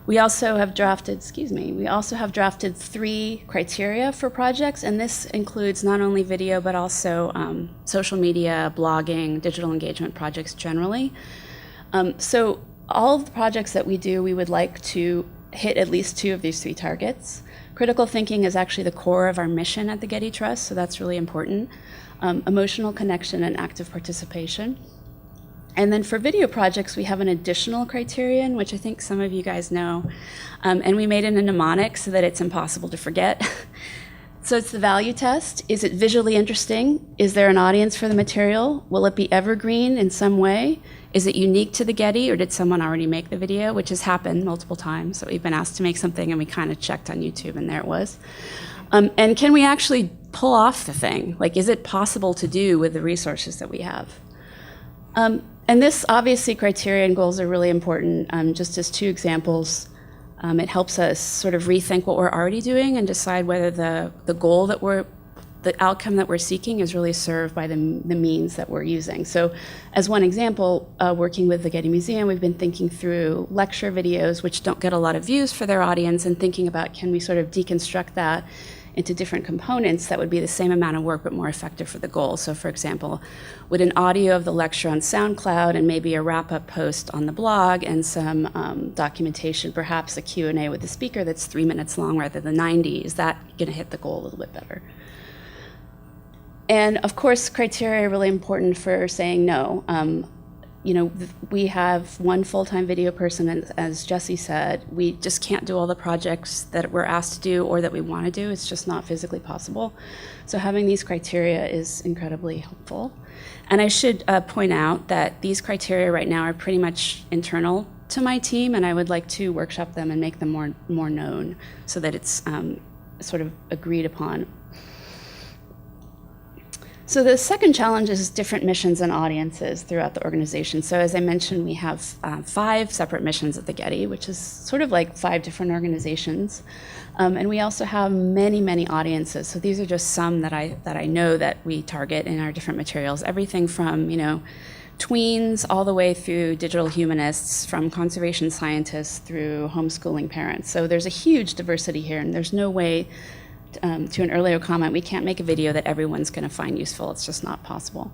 We also have drafted 3 criteria for projects, and this includes not only video but also social media, blogging, digital engagement projects generally. So all of the projects that we do, we would like to hit at least 2 of these 3 targets. Critical thinking is actually the core of our mission at the Getty Trust, so that's really important. Emotional connection and active participation. And then for video projects, we have an additional criterion, which I think some of you guys know. And we made it a mnemonic so that it's impossible to forget. So it's the value test. Is it visually interesting? Is there an audience for the material? Will it be evergreen in some way? Is it unique to the Getty, or did someone already make the video? Which has happened multiple times. So we've been asked to make something, and we kind of checked on YouTube, and there it was. And can we actually pull off the thing? Like, is it possible to do with the resources that we have? And this, obviously, criteria and goals are really important. Just as 2 examples, it helps us sort of rethink what we're already doing and decide whether the outcome that we're seeking is really served by the means that we're using. So as one example, working with the Getty Museum, we've been thinking through lecture videos, which don't get a lot of views for their audience, and thinking about, can we sort of deconstruct that into different components that would be the same amount of work but more effective for the goal. So for example, would an audio of the lecture on SoundCloud and maybe a wrap-up post on the blog and some documentation, perhaps a Q&A with the speaker that's 3 minutes long rather than 90, is that going to hit the goal a little bit better? And of course, criteria are really important for saying no. We have 1 full-time video person, and as Jesse said, we just can't do all the projects that we're asked to do or that we want to do. It's just not physically possible. So having these criteria is incredibly helpful. And I should point out that these criteria right now are pretty much internal to my team, and I would like to workshop them and make them more known so that it's sort of agreed upon. So the second challenge is different missions and audiences throughout the organization. So as I mentioned, we have 5 separate missions at the Getty, which is sort of like 5 different organizations. And we also have many, many audiences. So these are just some that I know that we target in our different materials. Everything from, tweens all the way through digital humanists, from conservation scientists through homeschooling parents. So there's a huge diversity here, and there's no way, to an earlier comment, we can't make a video that everyone's going to find useful. It's just not possible.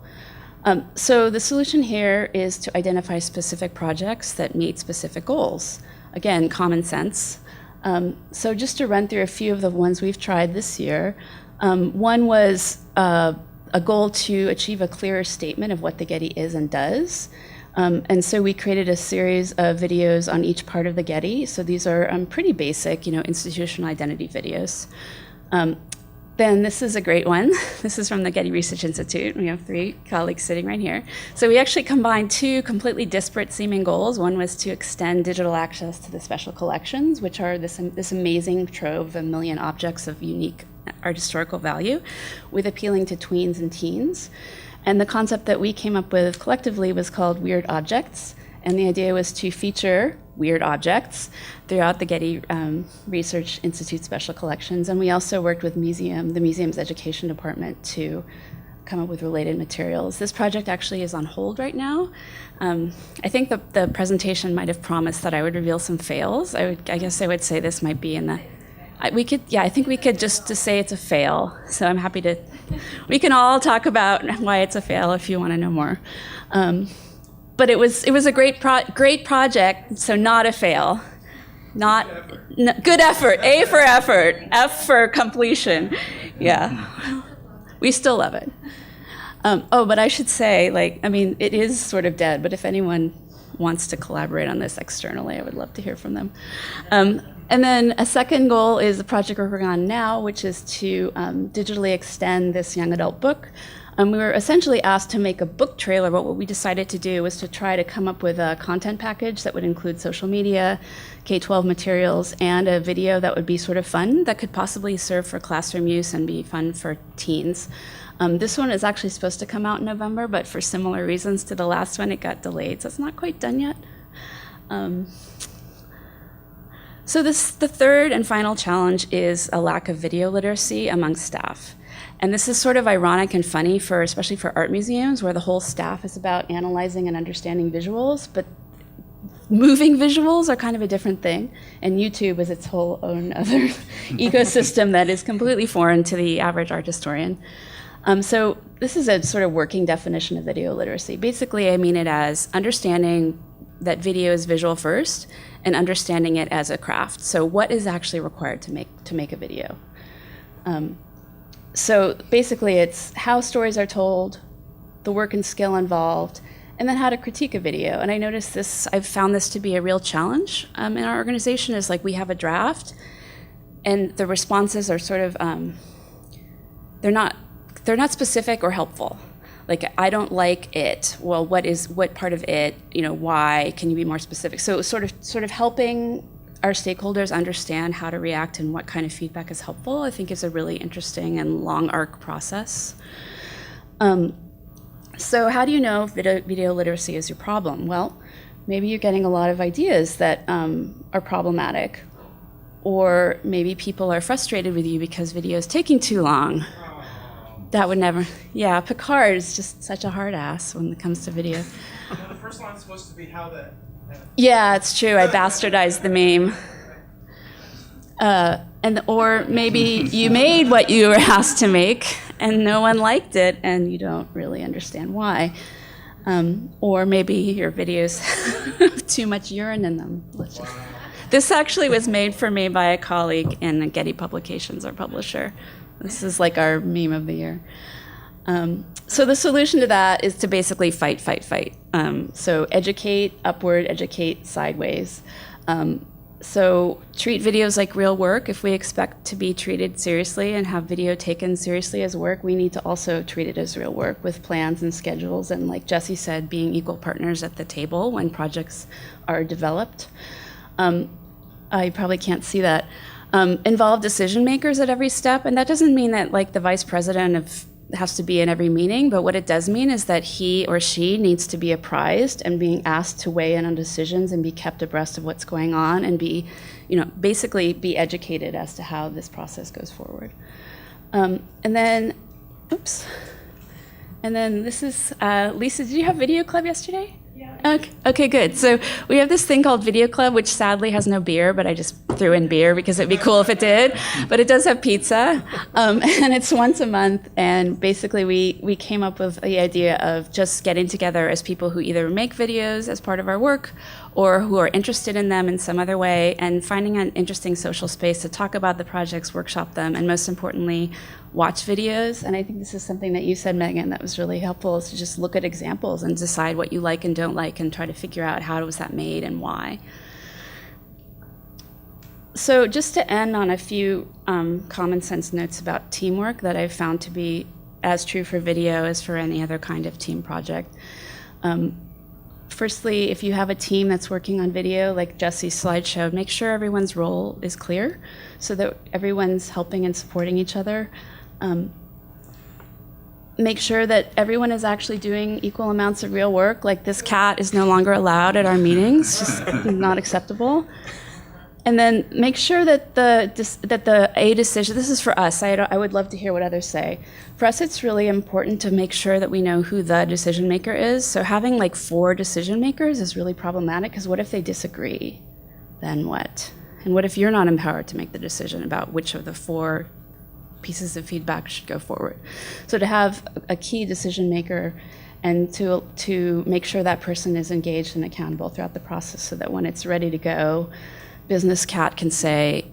So the solution here is to identify specific projects that meet specific goals. Again, common sense. So just to run through a few of the ones we've tried this year, one was a goal to achieve a clearer statement of what the Getty is and does. And so we created a series of videos on each part of the Getty. So these are pretty basic, institutional identity videos. Then this is a great one. This is from the Getty Research Institute. We have 3 colleagues sitting right here. So we actually combined 2 completely disparate seeming goals. One was to extend digital access to the special collections, which are this amazing trove of 1 million objects of unique art historical value, with appealing to tweens and teens. And the concept that we came up with collectively was called Weird Objects. And the idea was to feature weird objects throughout the Getty Research Institute special collections. And we also worked with the museum's education department to come up with related materials. This project actually is on hold right now. I think the presentation might have promised that I would reveal some fails. I guess I would say this might be in the, I think we could just to say it's a fail. So I'm happy to, we can all talk about why it's a fail if you want to know more. But it was a great project, so not a fail. Good effort. A for effort. F for completion. Yeah. We still love it. But I should say, it is sort of dead, but if anyone wants to collaborate on this externally, I would love to hear from them. And then a second goal is the project we're working on now, which is to digitally extend this young adult book. We were essentially asked to make a book trailer, but what we decided to do was to try to come up with a content package that would include social media, K-12 materials, and a video that would be sort of fun, that could possibly serve for classroom use and be fun for teens. This one is actually supposed to come out in November, but for similar reasons to the last one, it got delayed, so it's not quite done yet. So the third and final challenge is a lack of video literacy among staff. And this is sort of ironic and funny, especially for art museums, where the whole staff is about analyzing and understanding visuals, but moving visuals are kind of a different thing. And YouTube is its whole own other ecosystem that is completely foreign to the average art historian. So this is a sort of working definition of video literacy. Basically, I mean it as understanding that video is visual first and understanding it as a craft. So what is actually required to make a video? So basically, it's how stories are told, the work and skill involved, and then how to critique a video. And I noticed this, I've found this to be a real challenge in our organization, is we have a draft, and the responses are sort of, they're not specific or helpful. I don't like it. Well, what part of it, why? Can you be more specific? So sort of helping our stakeholders understand how to react and what kind of feedback is helpful, I think, is a really interesting and long arc process. So how do you know if video literacy is your problem? Well, maybe you're getting a lot of ideas that are problematic, or maybe people are frustrated with you because video is taking too long. That would never, Picard is just such a hard ass when it comes to video. The first line's supposed to be how the... Yeah, it's true. I bastardized the meme. Or maybe you made what you were asked to make and no one liked it and you don't really understand why. Or maybe your videos have too much urine in them. This actually was made for me by a colleague in Getty Publications, our publisher. This is our meme of the year. So the solution to that is to basically fight. So educate upward, educate sideways. So treat videos like real work. If we expect to be treated seriously and have video taken seriously as work, we need to also treat it as real work with plans and schedules. And like Jesse said, being equal partners at the table when projects are developed. I probably can't see that. Involve decision makers at every step. And that doesn't mean that like the vice president has to be in every meeting, but what it does mean is that he or she needs to be apprised and being asked to weigh in on decisions and be kept abreast of what's going on and be, basically be educated as to how this process goes forward. And then this is, Lisa, did you have video club yesterday? Yeah. Okay, good. So we have this thing called Video Club, which sadly has no beer, but I just threw in beer because it'd be cool if it did. But it does have pizza, and it's once a month. And basically, we came up with the idea of just getting together as people who either make videos as part of our work, or who are interested in them in some other way, and finding an interesting social space to talk about the projects, workshop them, and most importantly, watch videos. And I think this is something that you said, Megan, that was really helpful, is to just look at examples and decide what you like and don't like and try to figure out how was that made and why. So just to end on a few common sense notes about teamwork that I've found to be as true for video as for any other kind of team project. Firstly, if you have a team that's working on video, like Jesse's slide showed, make sure everyone's role is clear so that everyone's helping and supporting each other. Make sure that everyone is actually doing equal amounts of real work. Like this cat is no longer allowed at our meetings, just not acceptable. And then make sure that a decision, this is for us, I would love to hear what others say. For us, it's really important to make sure that we know who the decision maker is. So having like 4 decision makers is really problematic, because what if they disagree? Then what? And what if you're not empowered to make the decision about which of the 4 pieces of feedback should go forward? So to have a key decision maker and to make sure that person is engaged and accountable throughout the process so that when it's ready to go, Business Cat can say,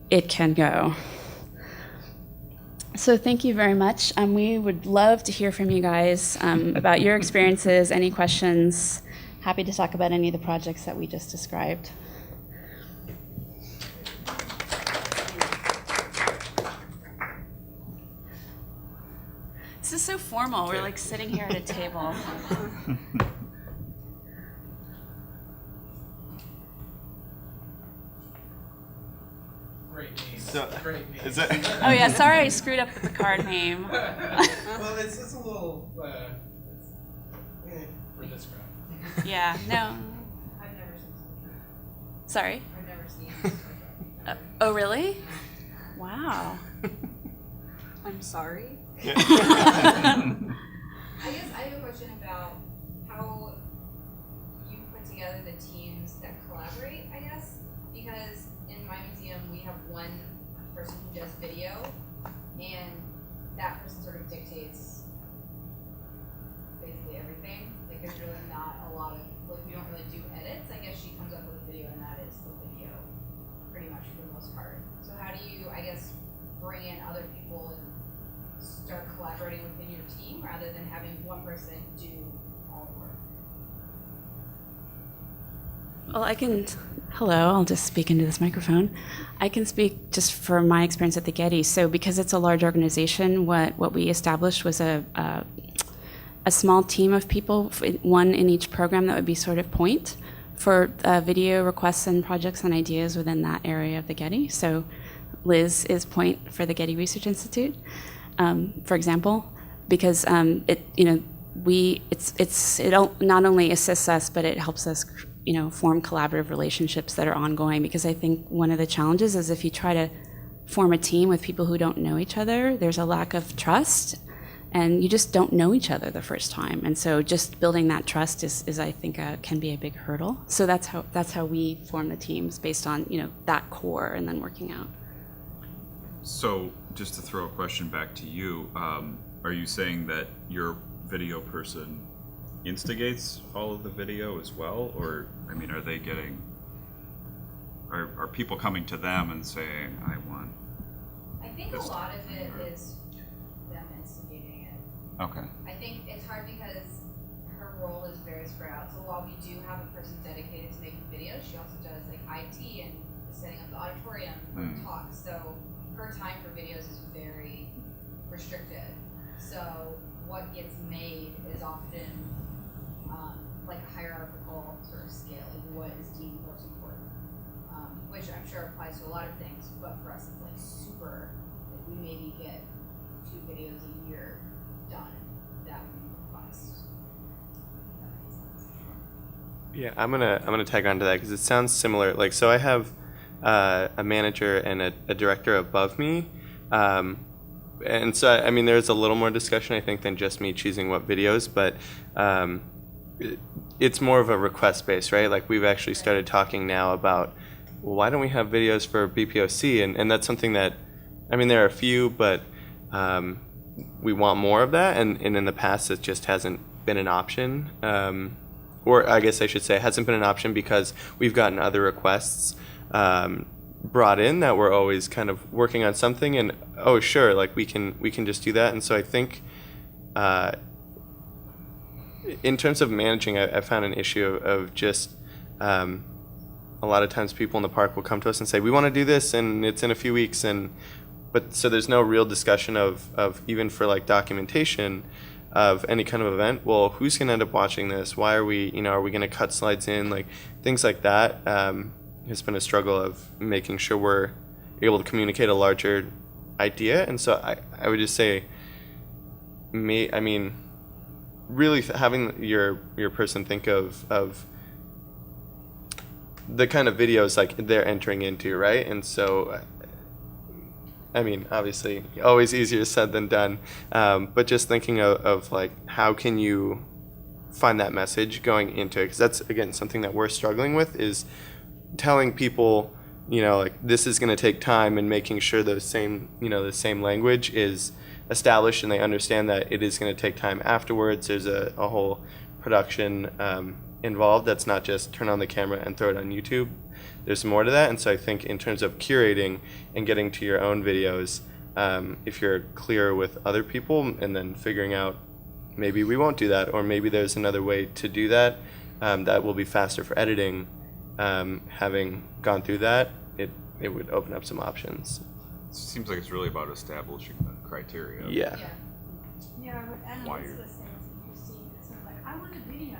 it can go. So thank you very much. We would love to hear from you guys about your experiences, any questions. Happy to talk about any of the projects that we just described. This is so formal. We're like sitting here at a table. Great name. So, Great name. is it? Oh yeah, sorry I screwed up with the card name. Well, it's a little for this crowd. Yeah, no. I've never seen something. Sorry. I've never seen something. Oh really? Wow. I'm sorry. I guess I have a question about how you put together the teams that collaborate, I guess, because in my museum we have one person who does video, and that person sort of dictates basically everything. Like there's really not a lot of, like we don't really do edits. I guess she comes up with a video and that is the video pretty much for the most part. So how do you, I guess, bring in other people and start collaborating within your team rather than having one person do all the work? Well, I'll just speak into this microphone. I can speak just from my experience at the Getty. So because it's a large organization, what we established was a small team of people, one in each program that would be sort of point for video requests and projects and ideas within that area of the Getty. So Liz is point for the Getty Research Institute. For example, because it not only assists us, but it helps us, form collaborative relationships that are ongoing. Because I think one of the challenges is if you try to form a team with people who don't know each other, there's a lack of trust, and you just don't know each other the first time. And so just building that trust is I think, can be a big hurdle. So that's how we form the teams, based on that core and then working out. So, just to throw a question back to you, are you saying that your video person instigates all of the video as well? Or, are they are people coming to them and saying, I want I think a lot of it is them instigating it. Okay. I think it's hard because her role is very spread out. So while we do have a person dedicated to making videos, she also does like IT and setting up the auditorium for talks. So her time for videos is very restricted. So what gets made is often like a hierarchical sort of scale, like what is deemed most important, which I'm sure applies to a lot of things, but for us it's like super, like we maybe get 2 videos a year done that we request. If that makes sense. Yeah, I'm gonna tag on to that because it sounds similar. Like, so I have a manager and a director above me, and so I mean there's a little more discussion I think than just me choosing what videos, but it's more of a request base, right? Like we've actually started talking now about, well, why don't we have videos for BPOC, and that's something that, I mean there are a few, but we want more of that, and in the past it just hasn't been an option. Or I guess I should say, hasn't been an option because we've gotten other requests brought in that we're always kind of working on something, and oh sure, like we can just do that. And so I think in terms of managing, I found an issue of just a lot of times people in the park will come to us and say, we want to do this and it's in a few weeks, but so there's no real discussion of even for like documentation of any kind of event. Well, who's going to end up watching this? Why are we going to cut slides in? Like things like that has been a struggle of making sure we're able to communicate a larger idea. And so I would just say, really having your person think of the kind of videos like they're entering into, right? And so I mean, obviously, always easier said than done, but just thinking of like, how can you find that message going into it? Because that's, again, something that we're struggling with, is telling people, like, this is going to take time, and making sure the same language is established and they understand that it is going to take time afterwards. There's a whole production involved that's not just turn on the camera and throw it on YouTube. There's more to that. And so I think in terms of curating and getting to your own videos, if you're clear with other people and then figuring out maybe we won't do that, or maybe there's another way to do that that will be faster for editing, having gone through that, it would open up some options. It seems like it's really about establishing the criteria. Yeah. Yeah, what Why Annelisa you're- was saying is interesting. It's sort of like, I want a video.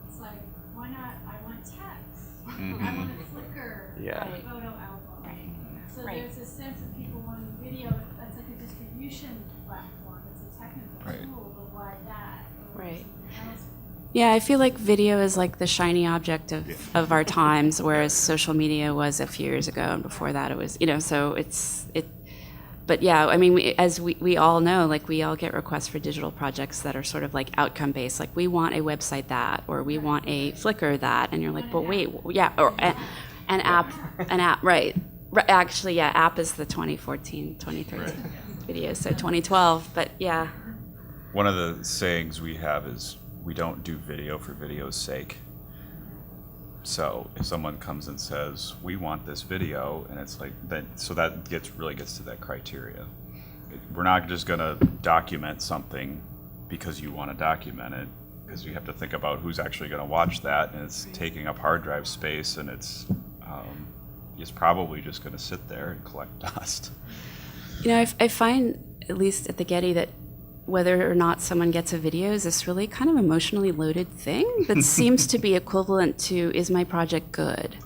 It's like, why not? I want text. I want a Flickr Yeah. photo album. So Right. there's a sense of people wanting video. That's like a distribution platform. It's a technical Right. tool, but why that? Or Right. something else? Yeah, I feel like video is like the shiny object of our times, whereas social media was a few years ago, and before that it was, so but yeah, I mean, as we all know, like we all get requests for digital projects that are sort of like outcome based, like we want a website that, or we want a Flickr that, and you're like, but wait, yeah, or an app, right. Actually, yeah, app is the 2014, 2013 video, so 2012, but yeah. One of the sayings we have is, we don't do video for video's sake. So if someone comes and says, we want this video, and it's like that, so that really gets to that criteria. We're not just gonna document something because you want to document it, because you have to think about who's actually gonna watch that, and it's taking up hard drive space, and it's probably just gonna sit there and collect dust. I find, at least at the Getty, that whether or not someone gets a video is this really kind of emotionally loaded thing that seems to be equivalent to, is my project good?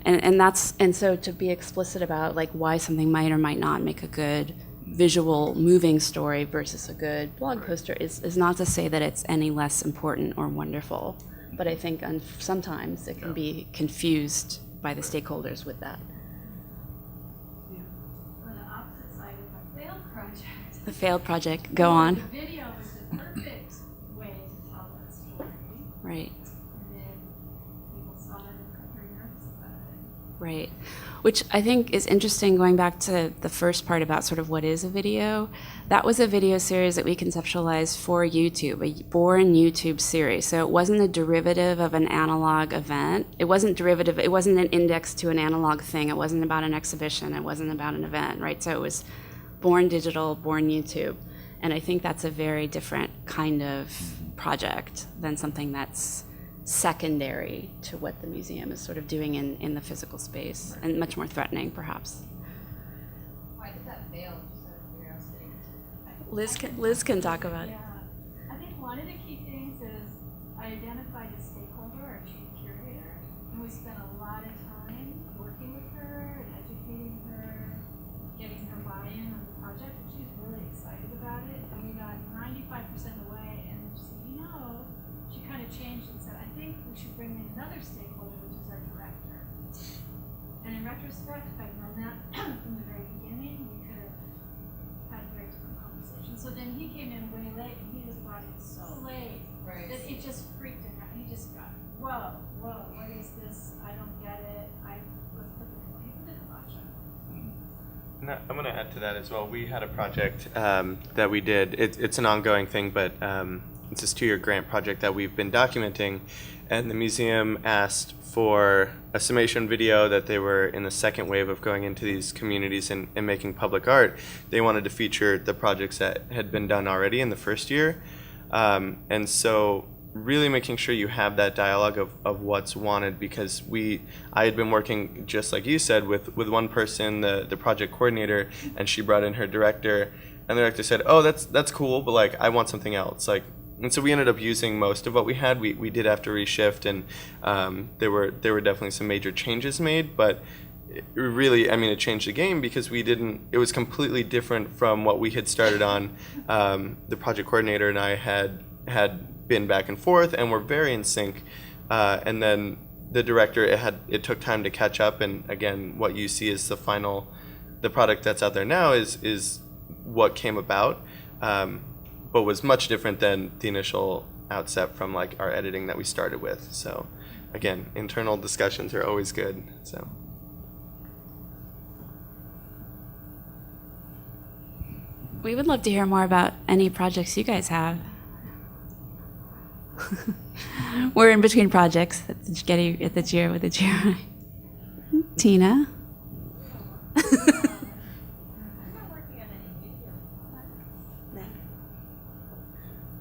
And so to be explicit about like why something might or might not make a good visual moving story versus a good blog poster is not to say that it's any less important or wonderful, but I think sometimes it can be confused by the stakeholders with that. On the opposite side of a failed project. The failed project, go on. The video was the perfect way to tell that story. Right. And then people saw it and got very nervous about it. Right. Which I think is interesting, going back to the first part about sort of what is a video. That was a video series that we conceptualized for YouTube, a born YouTube series. So it wasn't a derivative of an analog event. It wasn't an index to an analog thing. It wasn't about an exhibition. It wasn't about an event, right? So it was born digital, born YouTube. And I think that's a very different kind of project than something that's secondary to what the museum is sort of doing in the physical space, and much more threatening, perhaps. Why did that fail, just out of curiosity? Liz can talk about it. Yeah, I think one of the key things is I identified a stakeholder, our chief curator, and we spent a lot of time working with her and educating her, getting her buy-in on the project, and she's really excited about it. And we got 95% of the way, and she said, she kind of changed and said, I think we should bring in another stakeholder, which is our director. And in retrospect, if I'd known that from the very beginning, we could have had a very different conversation. So then he came in way late, and he was brought in so late Right. that it just freaked him out. He just got, whoa, what is this? I don't get it. Let's put the kibosh on. No, I'm going to add to that as well. We had a project that we did. It's an ongoing thing, but it's this 2-year grant project that we've been documenting, and the museum asked for a summation video that they were in the second wave of going into these communities and making public art. They wanted to feature the projects that had been done already in the first year. And so really making sure you have that dialogue of what's wanted, because I had been working, just like you said, with one person, the project coordinator, and she brought in her director, and the director said, oh, that's cool, but like I want something else. And so we ended up using most of what we had. We did have to reshift, and there were definitely some major changes made, but it really, it changed the game, because it was completely different from what we had started on. The project coordinator and I had been back and forth, and we're very in sync. And then the director, it took time to catch up, and again, what you see is the product that's out there now is what came about. But was much different than the initial outset from like our editing that we started with. So again, internal discussions are always good. So We would love to hear more about any projects you guys have. We're in between projects at the Getty with the GRI. Tina.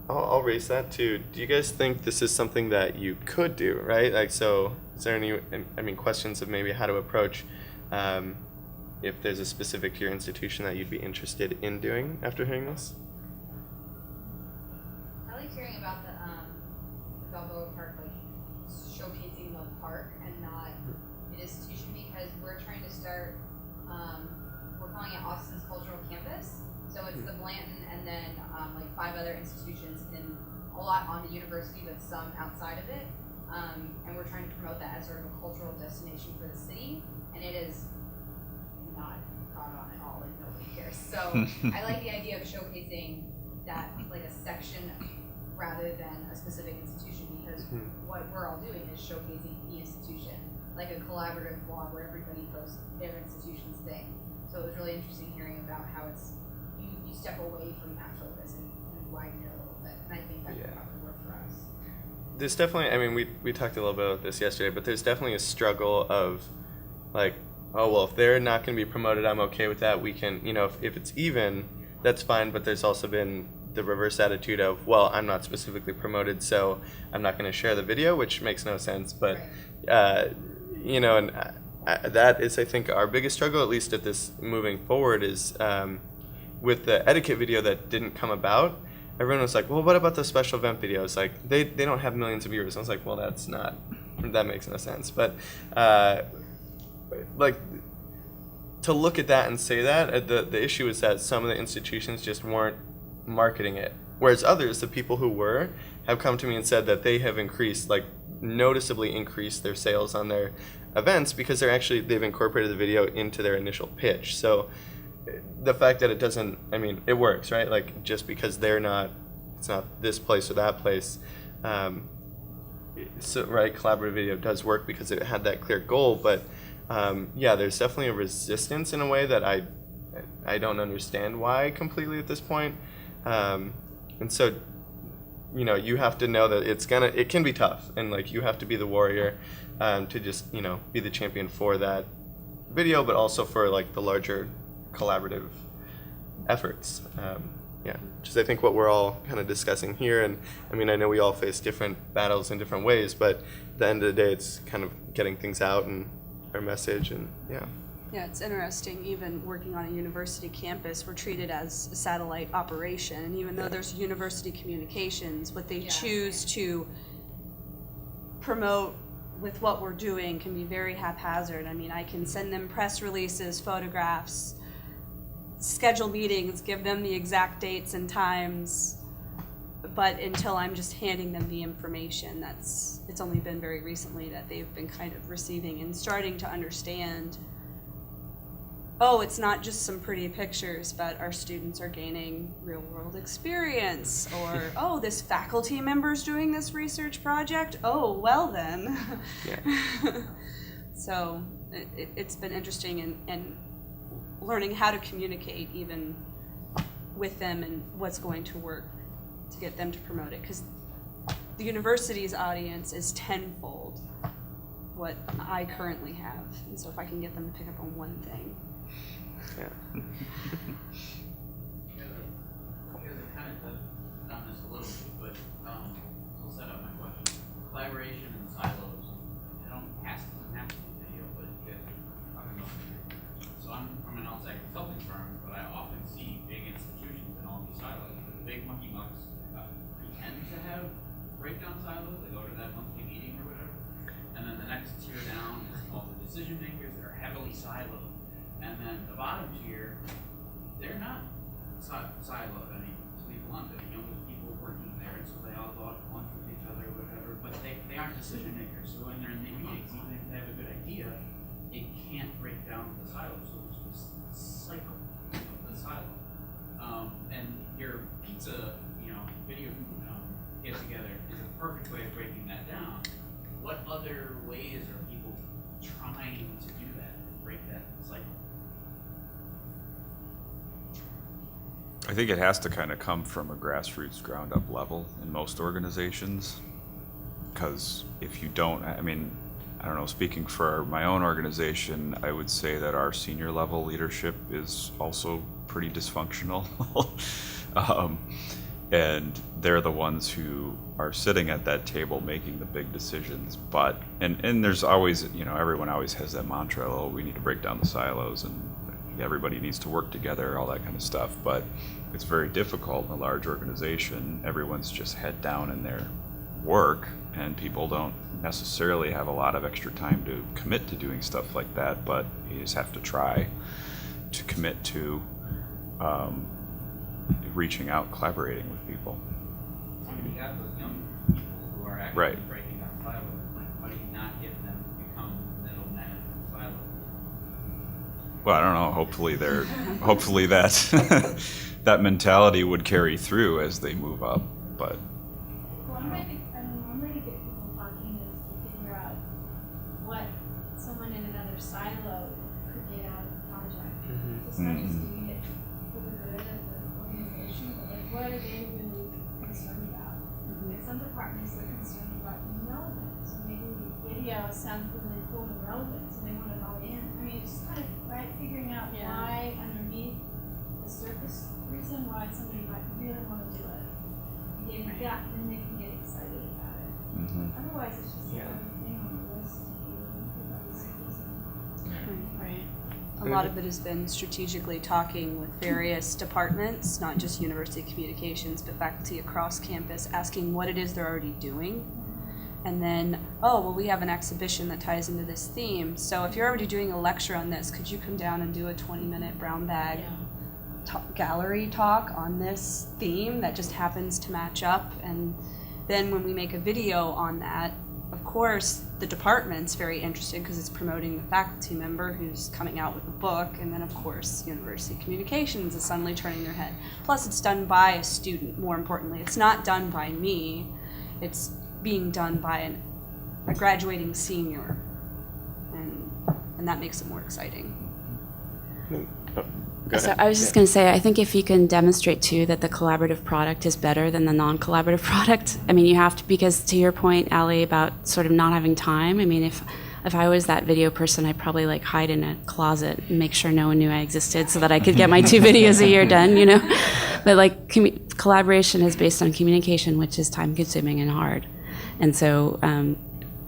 I'll raise that too. Do you guys think this is something that you could do, right? Like, so is there any, questions of maybe how to approach if there's a specific to your institution that you'd be interested in doing after hearing this? I liked hearing about the Balboa Park, like showcasing the park and not an institution, because we're trying to start, we're calling it Austin's Cultural Campus. So it's the Blanton and then like 5 other institutions, and a lot on the university, but some outside of it. And we're trying to promote that as sort of a cultural destination for the city, and it is not caught on at all, like nobody cares. So I like the idea of showcasing that, like a section rather than a specific institution, because what we're all doing is showcasing the institution, like a collaborative blog where everybody posts their institution's thing. So it was really interesting hearing about how it's you step away from that focus and widen it a little bit, and I think that could probably work for us. There's definitely, we talked a little bit about this yesterday, but there's definitely a struggle of like, oh, well, if they're not going to be promoted, I'm okay with that. We can, if it's even, that's fine, but there's also been the reverse attitude of, well, I'm not specifically promoted, so I'm not going to share the video, which makes no sense. But, and that is, I think, our biggest struggle, at least at this moving forward, is with the etiquette video that didn't come about. Everyone was like, well, what about the special event videos? Like, they don't have millions of viewers. I was like, well, that makes no sense. But, like, to look at that and say that, the issue is that some of the institutions just weren't marketing it. Whereas others, the people who were, have come to me and said that they have noticeably increased their sales on their events, because they've incorporated the video into their initial pitch. So the fact that it doesn't, it works, right? Like, just because it's not this place or that place. So, right, collaborative video does work because it had that clear goal, but there's definitely a resistance in a way that I don't understand why completely at this point. And so, you have to know that it can be tough, and like, you have to be the warrior to just, be the champion for that video, but also for like the larger collaborative efforts. Yeah, which is I think what we're all kind of discussing here. And I mean, I know we all face different battles in different ways, but at the end of the day, it's kind of getting things out and our message, and yeah. Yeah, it's interesting, even working on a university campus, we're treated as a satellite operation, and even though there's university communications, what they choose to promote with what we're doing can be very haphazard. I mean, I can send them press releases, photographs, schedule meetings, give them the exact dates and times, but until I'm just handing them the information, it's only been very recently that they've been kind of receiving and starting to understand, oh, it's not just some pretty pictures, but our students are gaining real world experience, or, oh, this faculty member's doing this research project, oh, well then. Yeah. So it's been interesting and learning how to communicate even with them and what's going to work to get them to promote it, because the university's audience is tenfold what I currently have, and so if I can get them to pick up on one thing. Yeah. You guys have kind of touched on this a little bit, but I'll set up my question. Collaboration and silos. It doesn't have to be video, but you guys are talking about it. So I'm from an outside consulting firm, but I often see big institutions in all these silos. The big monkey bucks pretend to have breakdown silos. They go to that monthly meeting or whatever, and then the next tier down is all the decision makers that are heavily siloed. And then the bottom tier, they're not siloed. I mean, to be blunt, they're the youngest people working there, and so they all go out to lunch with each other or whatever, but they aren't decision makers. So when they're in the meetings, even if they have a good idea, it can't break down to the silo. So there's this cycle of the silo. And your pizza, video get together is a perfect way of breaking that down. What other ways are people trying to do that, break that cycle? I think it has to kind of come from a grassroots, ground up level in most organizations. Because if you don't, I mean, I don't know, speaking for my own organization, I would say that our senior level leadership is also pretty dysfunctional. And they're the ones who are sitting at that table making the big decisions. But, and there's always, everyone always has that mantra, oh, we need to break down the silos and everybody needs to work together, all that kind of stuff. But it's very difficult in a large organization. Everyone's just head down in their work, and people don't necessarily have a lot of extra time to commit to doing stuff like that, but you just have to try to commit to reaching out, collaborating with people. So when you have those young people who are actually Right. breaking down silos, why do you not get them to become middlemen in silos? Well, I don't know. Hopefully that that mentality would carry through as they move up. But One way to get people talking is to figure out what someone in another silo could get out of the project. So it's not just doing it for the good of the organization, but like what are they really concerned about? Like some departments are concerned about being relevant. So maybe video sounds really cool and relevant, so they want it all in. I mean, it's just kind of figuring out why underneath the surface reason why somebody might really want to do it. Then they can get excited about it. Otherwise, it's just another thing on the list to do without the reason. Right. A lot of it has been strategically talking with various departments, not just university communications, but faculty across campus, asking what it is they're already doing. And then, oh, well, we have an exhibition that ties into this theme. So if you're already doing a lecture on this, could you come down and do a 20-minute brown bag gallery talk on this theme that just happens to match up? And then when we make a video on that, of course, the department's very interested because it's promoting the faculty member who's coming out with a book. And then, of course, university communications is suddenly turning their head. Plus, it's done by a student, more importantly. It's not done by me. It's being done by a graduating senior, and that makes it more exciting. So I was just going to say, I think if you can demonstrate too that the collaborative product is better than the non-collaborative product, I mean, you have to, because to your point, Allie, about sort of not having time, I mean, if I was that video person, I'd probably like hide in a closet and make sure no one knew I existed so that I could get my 2 videos a year done, But like collaboration is based on communication, which is time consuming and hard. And so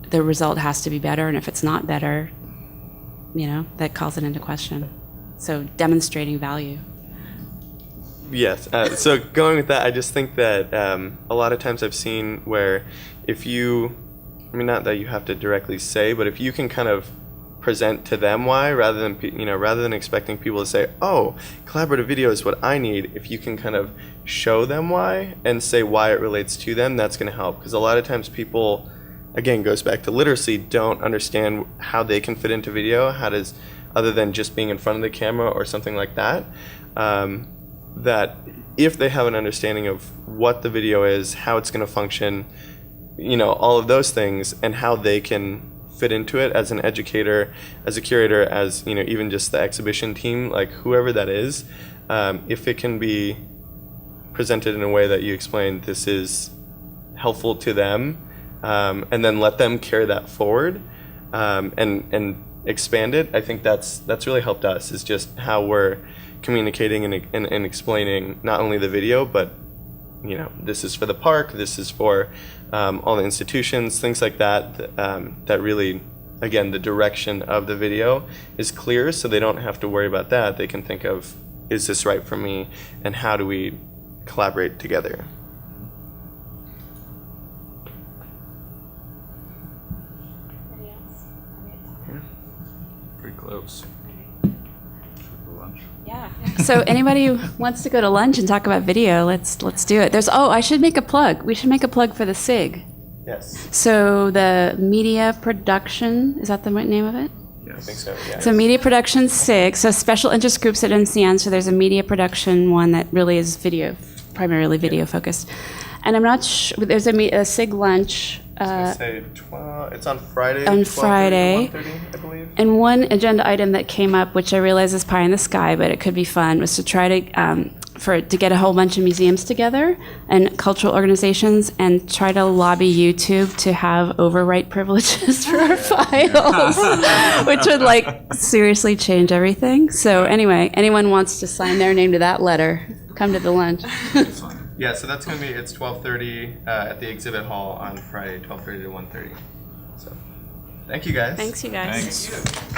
the result has to be better. And if it's not better, that calls it into question. So demonstrating value. Yes. So going with that, I just think that a lot of times I've seen where if you, not that you have to directly say, but if you can kind of present to them why, rather than expecting people to say, oh, collaborative video is what I need, if you can kind of show them why and say why it relates to them, that's going to help. Because a lot of times people, again, goes back to literacy, don't understand how they can fit into video, other than just being in front of the camera or something like that. That if they have an understanding of what the video is, how it's going to function, all of those things, and how they can fit into it as an educator, as a curator, as even just the exhibition team, like whoever that is, if it can be presented in a way that you explain this is helpful to them, and then let them carry that forward, and expand it, I think that's really helped us, is just how we're communicating and explaining not only the video, but this is for the park, this is for all the institutions, things like that, that really, again, the direction of the video is clear, so they don't have to worry about that. They can think of, is this right for me, and how do we collaborate together? Pretty close. Yeah. So anybody who wants to go to lunch and talk about video, let's do it. I should make a plug. We should make a plug for the SIG. Yes. So the media production, is that the name of it? I think so, yeah. So media production SIG, so special interest groups at MCN. So there's a media production one that really is video, primarily video focused. And I'm not sure, there's a SIG lunch. Say 12, it's on Friday. On 12:30 Friday. to 1:30, I believe. And one agenda item that came up, which I realize is pie in the sky, but it could be fun, was to try to get a whole bunch of museums together and cultural organizations and try to lobby YouTube to have overwrite privileges for our files, which would seriously change everything. So anyway, anyone wants to sign their name to that letter, come to the lunch. Yeah, so that's going to be, it's 12:30 at the exhibit hall on Friday, 12:30 to 1:30. So, thank you guys. Thanks, you guys. Thanks.